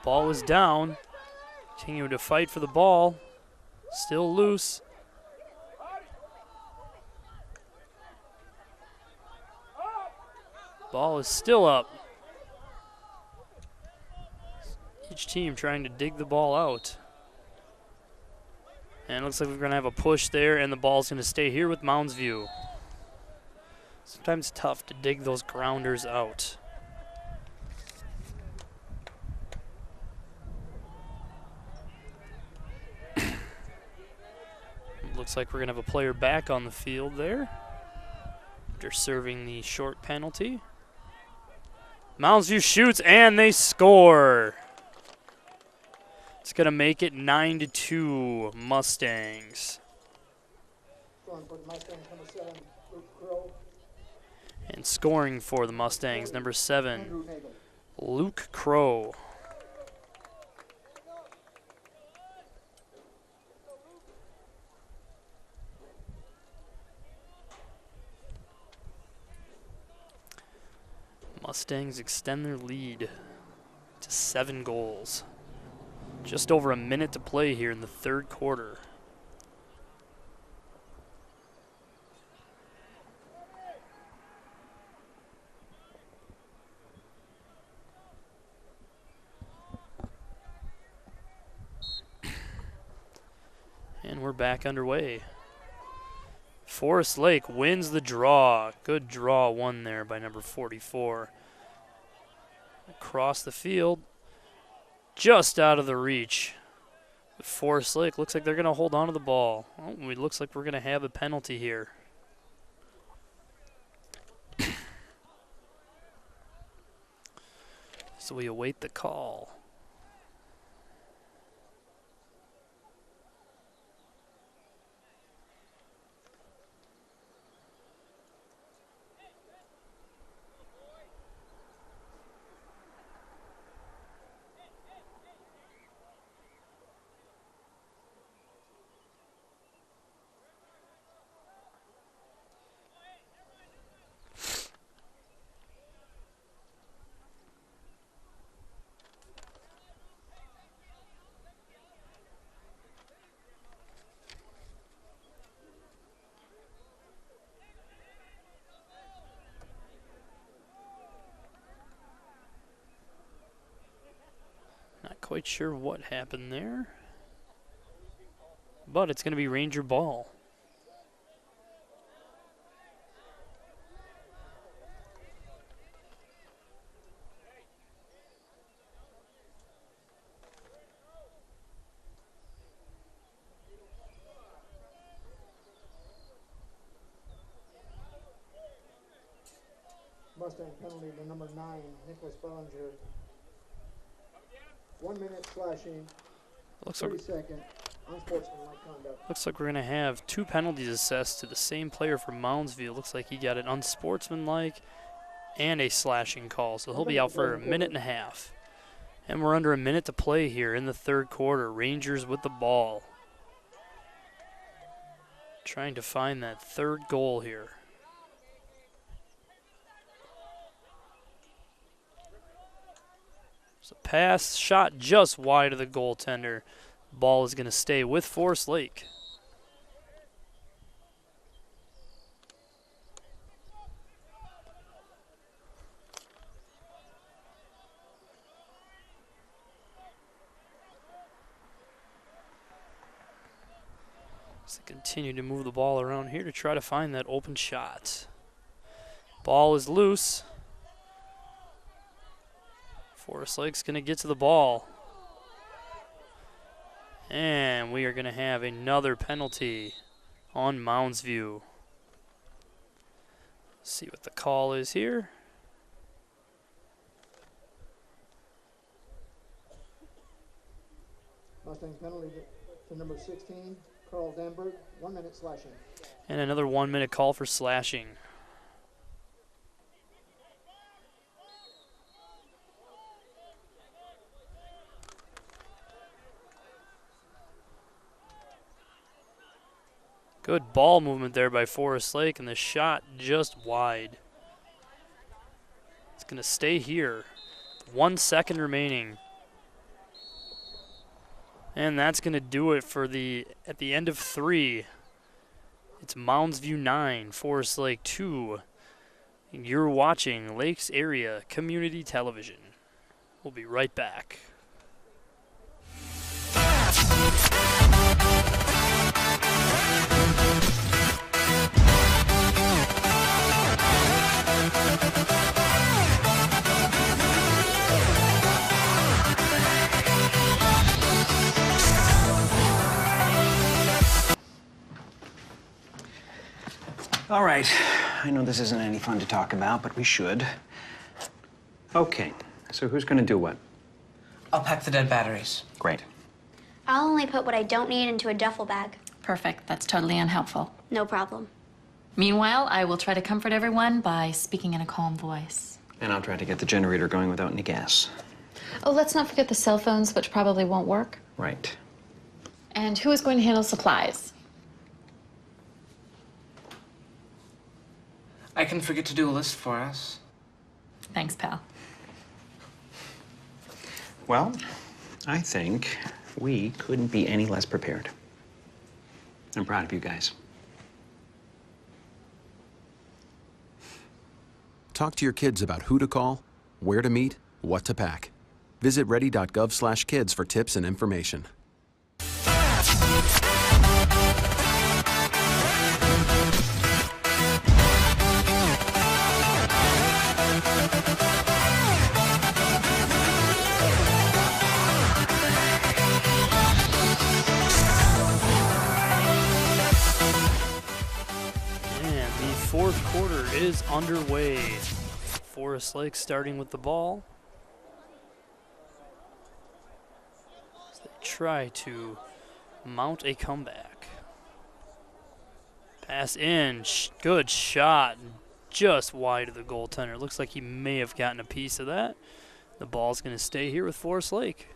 S1: Ball is down. Continuing to fight for the ball. Still loose. Ball is still up. Each team trying to dig the ball out. And it looks like we're going to have a push there, and the ball's going to stay here with Mounds View. Sometimes tough to dig those grounders out. Looks like we're going to have a player back on the field there after serving the short penalty. Mounds View shoots, and they score. It's going to make it 9-2 Mustangs. And scoring for the Mustangs, number 7, Luke Crow. Mustangs extend their lead to 7 goals. Just over a minute to play here in the third quarter. we're back underway. Forest Lake wins the draw. Good draw won there by number 44. Across the field, just out of the reach. But Forest Lake looks like they're going to hold on to the ball. Oh, it looks like we're going to have a penalty here. So we await the call. Not quite sure what happened there, but it's going to be Ranger ball.
S2: Mustang penalty to number 9, Nicholas Bellinger. 1 minute slashing,
S1: Looks
S2: 30
S1: like,
S2: second, unsportsmanlike conduct.
S1: looks like we're going to have 2 penalties assessed to the same player from Moundsview. Looks like he got an unsportsmanlike and a slashing call, so he'll be out for a minute and a half. And we're under a minute to play here in the third quarter. Rangers with the ball. Trying to find that third goal here. So pass, shot just wide of the goaltender. Ball is going to stay with Forest Lake. So continue to move the ball around here to try to find that open shot. Ball is loose. Forest Lake's going to get to the ball. And we are going to have another penalty on Moundsview. See what the call is here.
S2: Mustangs penalty to number 16, Carl Danberg, 1 minute slashing.
S1: And another 1 minute call for slashing. Good ball movement there by Forest Lake, and the shot just wide. It's going to stay here. 1 second remaining. And that's going to do it for at the end of 3. It's Moundsview 9, Forest Lake 2. And you're watching Lakes Area Community Television. We'll be right back.
S18: All right. I know this isn't any fun to talk about, but we should. Okay. So who's going to do what?
S6: I'll pack the dead batteries.
S18: Great.
S15: I'll only put what I don't need into a duffel bag.
S19: Perfect. That's totally unhelpful.
S15: No problem.
S19: Meanwhile, I will try to comfort everyone by speaking in a calm voice.
S18: And I'll try to get the generator going without any gas.
S19: Oh, let's not forget the cell phones, which probably won't work.
S18: Right.
S19: And who is going to handle supplies?
S6: I can forget to do a list for us.
S19: Thanks, pal.
S18: Well, I think we couldn't be any less prepared. I'm proud of you guys.
S20: Talk to your kids about who to call, where to meet, what to pack. Visit ready.gov/kids for tips and information.
S1: is underway. Forest Lake starting with the ball. As they try to mount a comeback. Pass in, good shot, just wide of the goaltender. Looks like he may have gotten a piece of that. The ball's going to stay here with Forest Lake.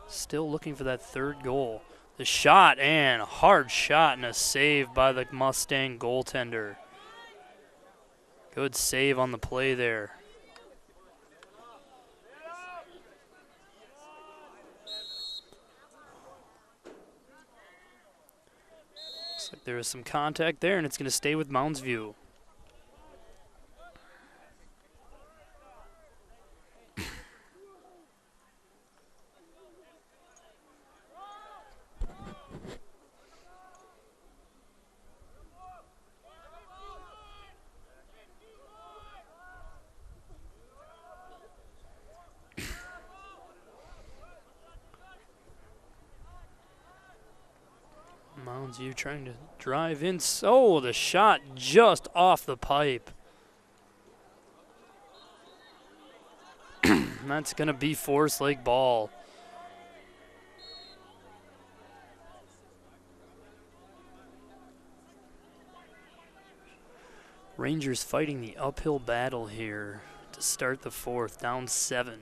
S1: Still looking for that third goal. The shot and a hard shot and a save by the Mustang goaltender. Good save on the play there. Looks like there is some contact there, and it's going to stay with Mounds View. Mounds View trying to drive in. So the shot just off the pipe. That's going to be Forest Lake ball. Rangers fighting the uphill battle here to start the fourth, down 7.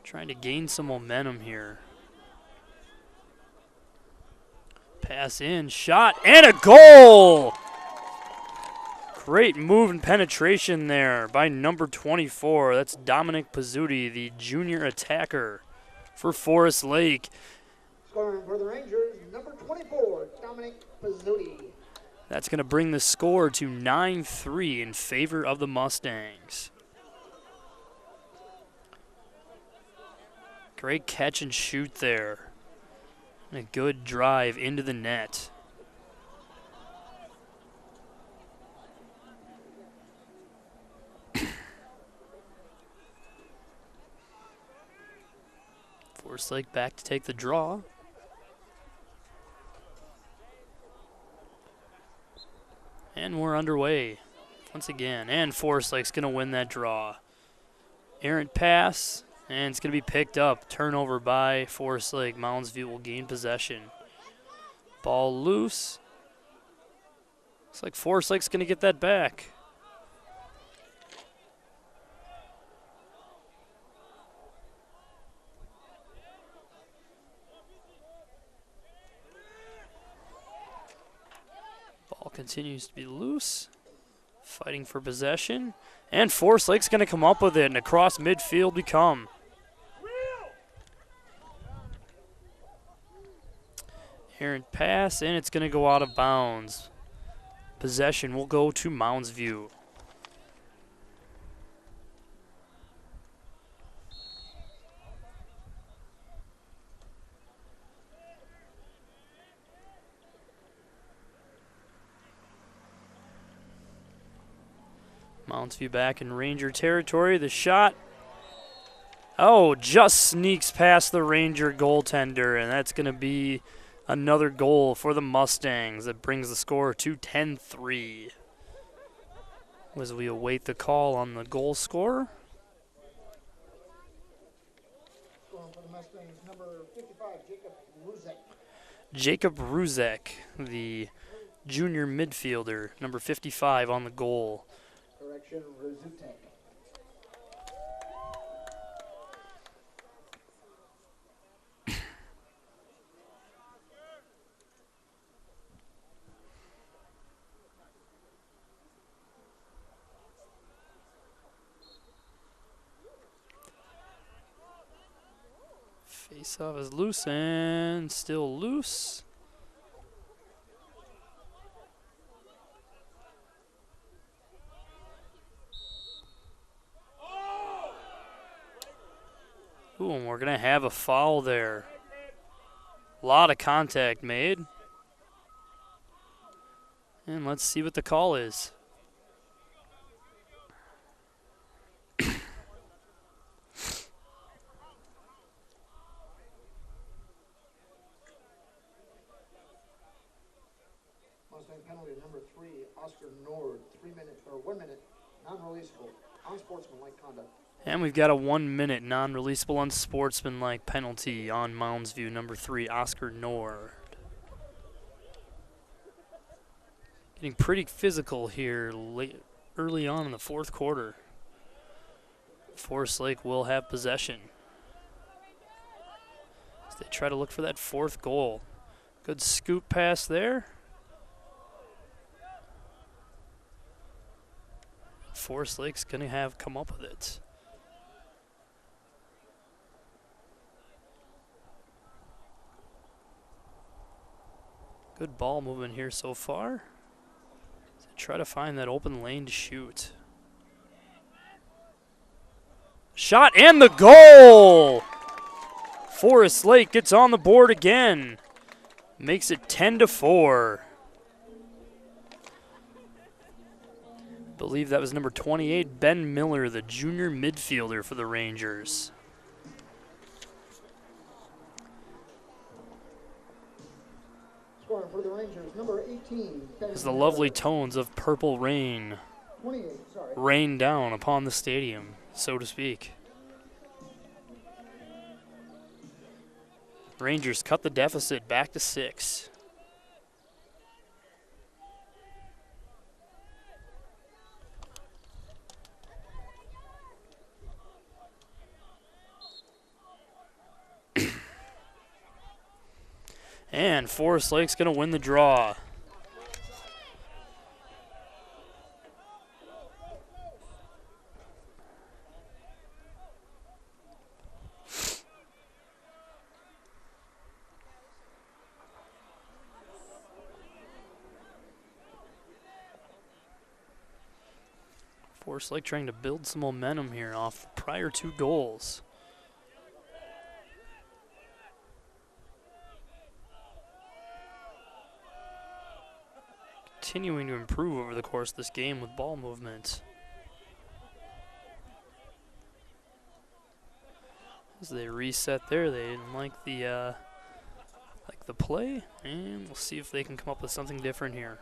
S1: Trying to gain some momentum here. Pass in, shot, and a goal! Great move and penetration there by number 24. That's Dominic Pizzuti, the junior attacker for Forest Lake.
S2: Scoring for the Rangers, number 24, Dominic Pizzuti.
S1: That's going to bring the score to 9-3 in favor of the Mustangs. Great catch and shoot there. And a good drive into the net. Forest Lake back to take the draw. And we're underway once again. And Forest Lake's going to win that draw. Errant pass. And it's going to be picked up. Turnover by Forest Lake. Mounds View will gain possession. Ball loose. Looks like Forest Lake's going to get that back. Ball continues to be loose. Fighting for possession. And Forest Lake's going to come up with it. And across midfield we come. Errant pass, and it's going to go out of bounds. Possession will go to Mounds View. Mounds View back in Ranger territory. The shot, oh, just sneaks past the Ranger goaltender, and that's going to be another goal for the Mustangs. That brings the score to 10-3. As we await the call on the goal scorer.
S2: Scoring for the Mustangs, number 55, Jacob Ruzek.
S1: Jacob Ruzek, the junior midfielder, number 55 on the goal.
S2: Correction, Ruzutek.
S1: Face-off is loose and still loose. Ooh, and we're going to have a foul there. A lot of contact made. And let's see what the call is.
S2: Mustang penalty to number 3, Oscar Nord, 1 minute, non-releasable, unsportsmanlike conduct.
S1: And we've got a 1 minute non-releasable unsportsmanlike penalty on Mounds View, number 3, Oscar Nord. Getting pretty physical here early on in the fourth quarter. Forest Lake will have possession as they try to look for that fourth goal. Good scoop pass there. Forest Lake's going to have come up with it. Good ball movement here so far. Try to find that open lane to shoot. Shot and the goal! Forest Lake gets on the board again. Makes it 10-4. I believe that was number 28, Ben Miller, the junior midfielder for the Rangers.
S2: Scoring for the Rangers, number 18.
S1: As the lovely tones of Purple Rain
S2: 28,
S1: rain down upon the stadium, so to speak. Rangers cut the deficit back to 6. And Forest Lake's going to win the draw. Forest Lake trying to build some momentum here off the prior 2 goals. Continuing to improve over the course of this game with ball movement. As they reset there, they didn't like the play, and we'll see if they can come up with something different here.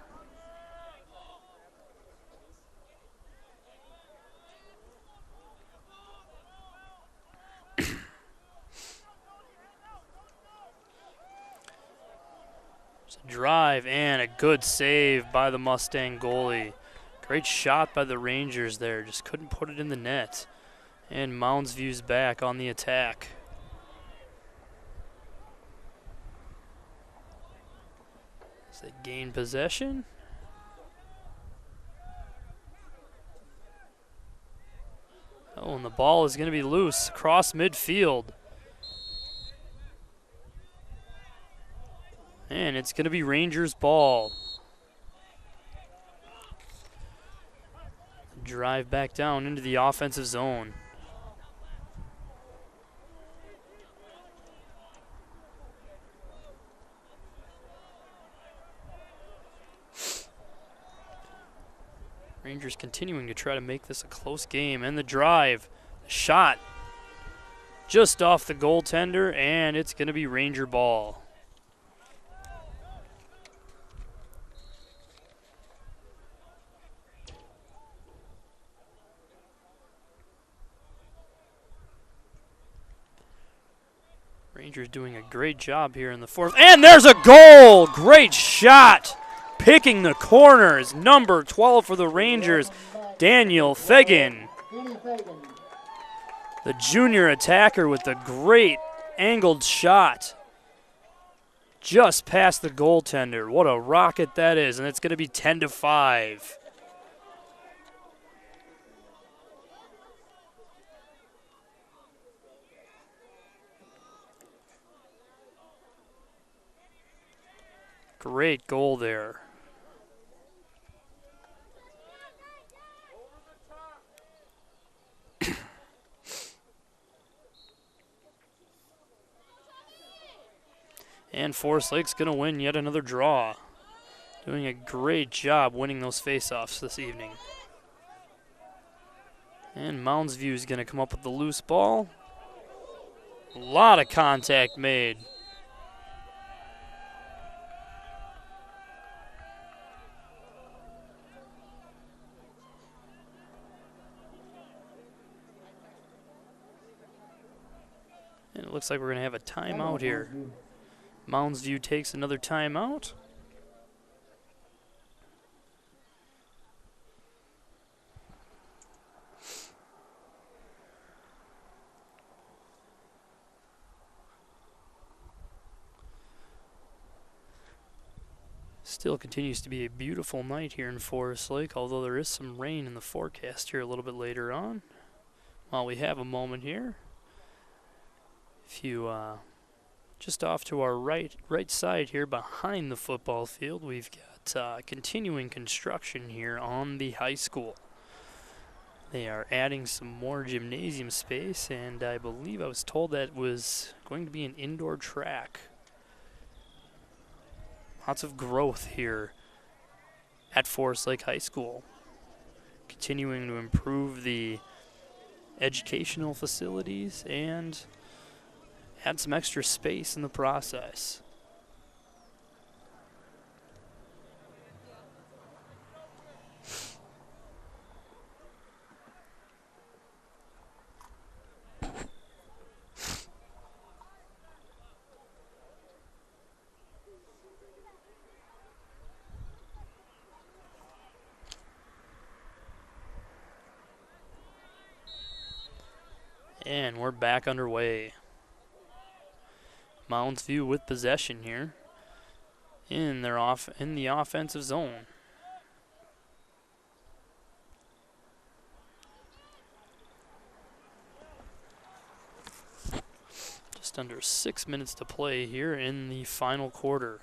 S1: Drive and a good save by the Mustang goalie. Great shot by the Rangers there, just couldn't put it in the net. And Mounds View's back on the attack. As they gain possession. Oh, and the ball is going to be loose across midfield. And it's going to be Rangers' ball. Drive back down into the offensive zone. Rangers continuing to try to make this a close game. And the drive, the shot, just off the goaltender, and it's going to be Ranger ball. Rangers doing a great job here in the fourth. And there's a goal! Great shot! Picking the corners. Number 12 for the Rangers, Daniel Fagan. The junior attacker with the great angled shot. Just past the goaltender. What a rocket that is. And it's going to be 10-5. Great goal there. And Forest Lake's going to win yet another draw. Doing a great job winning those faceoffs this evening. And Mounds View is going to come up with the loose ball. A lot of contact made. And it looks like we're going to have a timeout here. Mounds View takes another timeout. Still continues to be a beautiful night here in Forest Lake, although there is some rain in the forecast here a little bit later on. While we have a moment here, if you just off to our right side here behind the football field, we've got continuing construction here on the high school. They are adding some more gymnasium space, and I believe I was told that was going to be an indoor track. Lots of growth here at Forest Lake High School. Continuing to improve the educational facilities and add some extra space in the process. And we're back underway. Mounds View with possession here in the offensive zone. Just under 6 minutes to play here in the final quarter.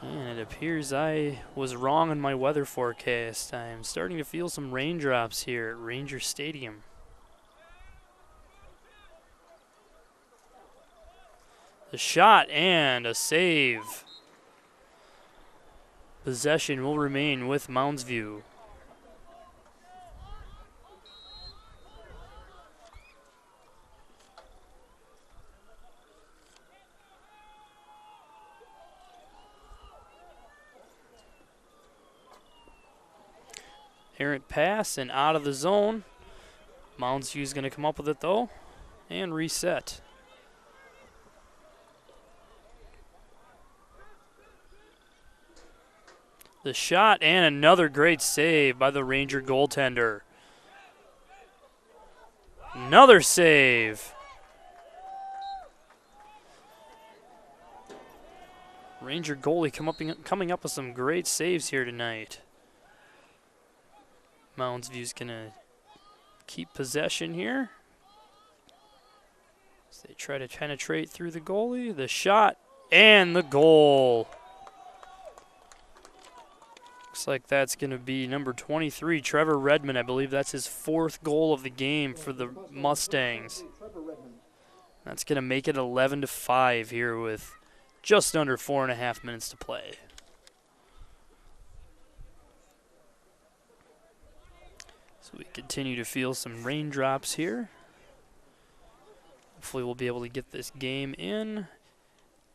S1: And it appears I was wrong in my weather forecast. I'm starting to feel some raindrops here at Ranger Stadium. The shot and a save. Possession will remain with Mounds View. Errant pass and out of the zone. Mounds View is going to come up with it though and reset. The shot and another great save by the Ranger goaltender. Another save. Ranger goalie coming up with some great saves here tonight. Mounds View's gonna keep possession here. As they try to penetrate through the goalie. The shot and the goal. Looks like that's gonna be number 23, Trevor Redmond. I believe that's his 4th goal of the game for the Mustangs. That's gonna make it 11-5 here with just under 4.5 minutes to play. So we continue to feel some raindrops here. Hopefully we'll be able to get this game in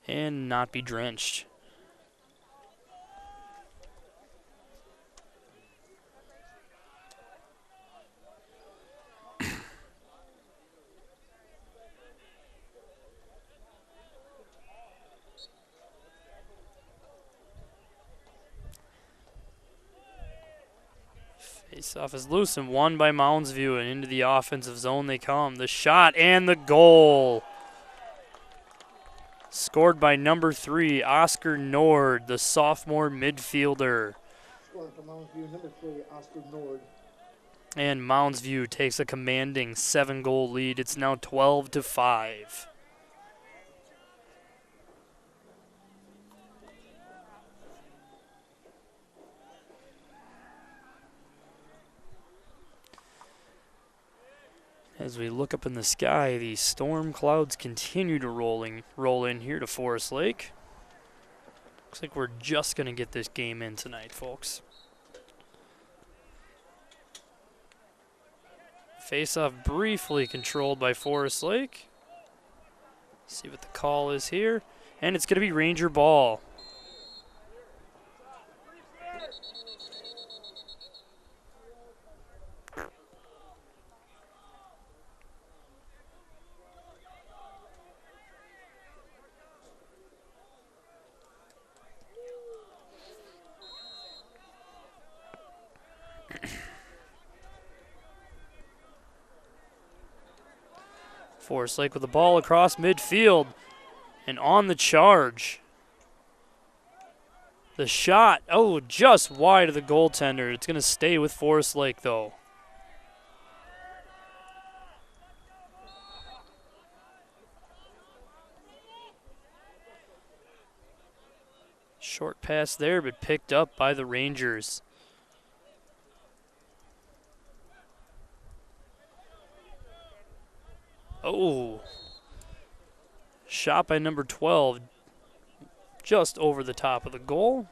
S1: and not be drenched. Face-off is loose and won by Mounds View, and into the offensive zone they come. The shot and the goal. Scored by number 3, Oscar Nord, the sophomore midfielder.
S2: Scoring for Mounds View, number 3, Oscar Nord.
S1: And Mounds View takes a commanding 7-goal lead. It's now 12-5. As we look up in the sky, the storm clouds continue to roll in here to Forest Lake. Looks like we're just going to get this game in tonight, folks. Face-off briefly controlled by Forest Lake. See what the call is here. And it's going to be Ranger ball. Forest Lake with the ball across midfield and on the charge. The shot, oh, just wide of the goaltender. It's going to stay with Forest Lake, though. Short pass there, but picked up by the Rangers. Oh, shot by number 12, just over the top of the goal.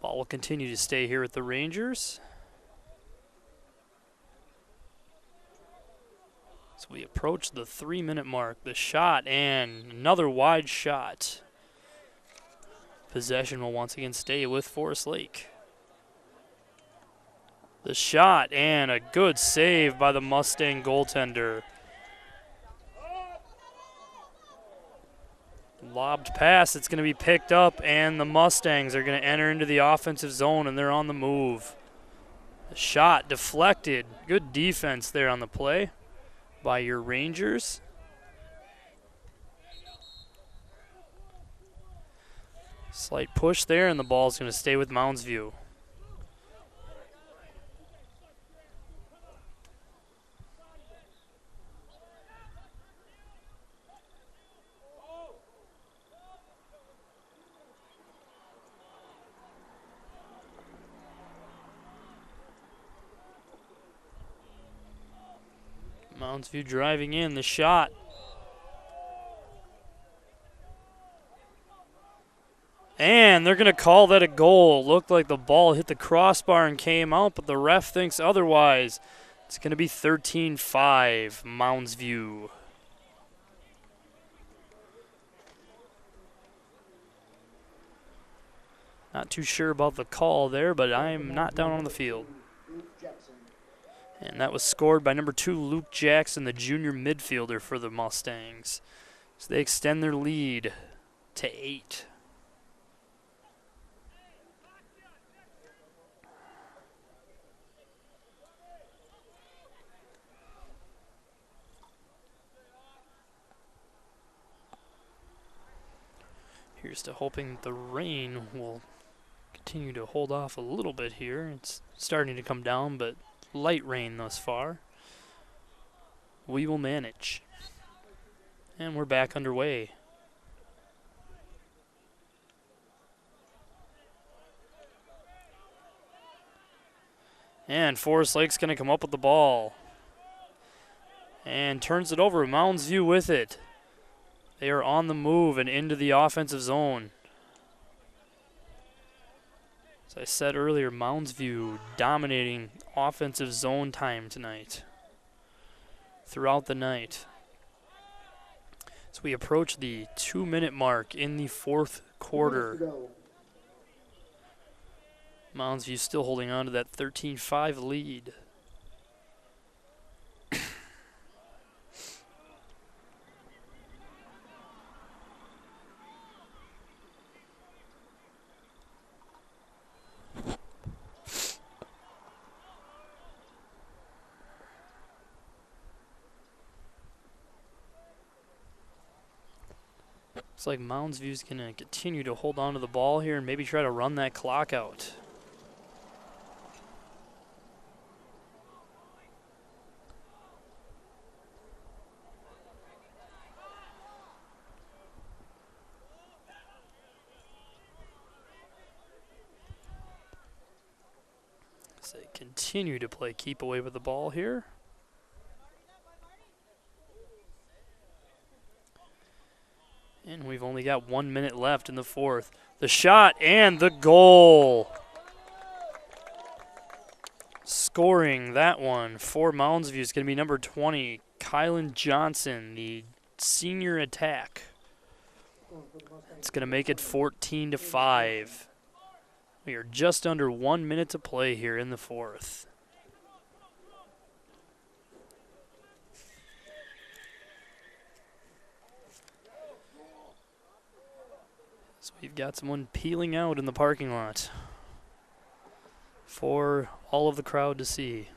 S1: Ball will continue to stay here with the Rangers. So we approach the 3-minute mark. The shot and another wide shot. Possession will once again stay with Forest Lake. The shot and a good save by the Mustang goaltender. Lobbed pass, it's going to be picked up, and the Mustangs are going to enter into the offensive zone, and they're on the move. The shot deflected. Good defense there on the play by your Rangers. Slight push there, and the ball's going to stay with Mounds View. Mounds View driving in, the shot. And they're going to call that a goal. Looked like the ball hit the crossbar and came out, but the ref thinks otherwise. It's going to be 13-5, Mounds View. Not too sure about the call there, but I'm not down on the field. And that was scored by number 2, Luke Jackson, the junior midfielder for the Mustangs. So they extend their lead to 8. Here's to hoping the rain will continue to hold off a little bit here. It's starting to come down, but light rain thus far. We will manage. And we're back underway. And Forest Lake's going to come up with the ball. And turns it over. Mounds View with it. They are on the move and into the offensive zone. As I said earlier, Mounds View dominating offensive zone time tonight. Throughout the night. As we approach the 2-minute mark in the 4th quarter. Mounds View still holding on to that 13-5 lead. Looks like Mounds View's going to continue to hold on to the ball here and maybe try to run that clock out. As they continue to play keep away with the ball here. And we've only got 1 minute left in the fourth. The shot and the goal. Scoring that one for Mounds View is going to be number 20, Kylan Johnson, the senior attack. It's going to make it 14-5. We are just under 1 minute to play here in the fourth. So we've got someone peeling out in the parking lot for all of the crowd to see.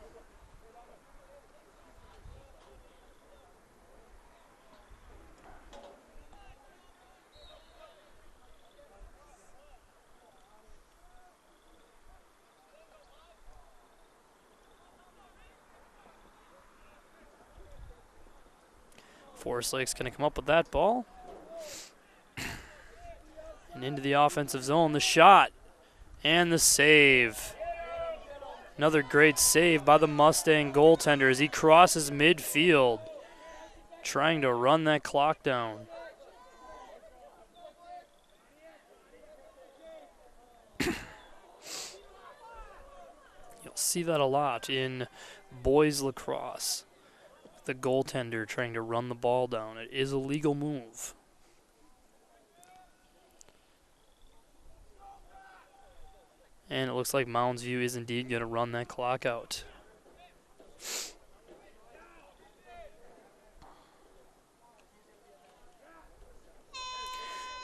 S1: Forest Lake's going to come up with that ball. And into the offensive zone, the shot and the save. Another great save by the Mustang goaltender as he crosses midfield, trying to run that clock down. You'll see that a lot in boys lacrosse. The goaltender trying to run the ball down. It is a legal move. And it looks like Mounds View is indeed going to run that clock out.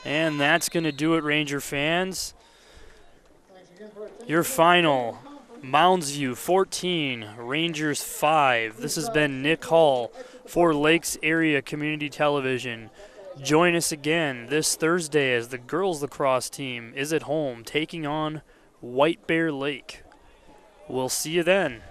S1: And that's going to do it, Ranger fans. Your final, Mounds View 14, Rangers 5. This has been Nick Hall for Lakes Area Community Television. Join us again this Thursday as the girls lacrosse team is at home taking on White Bear Lake. We'll see you then.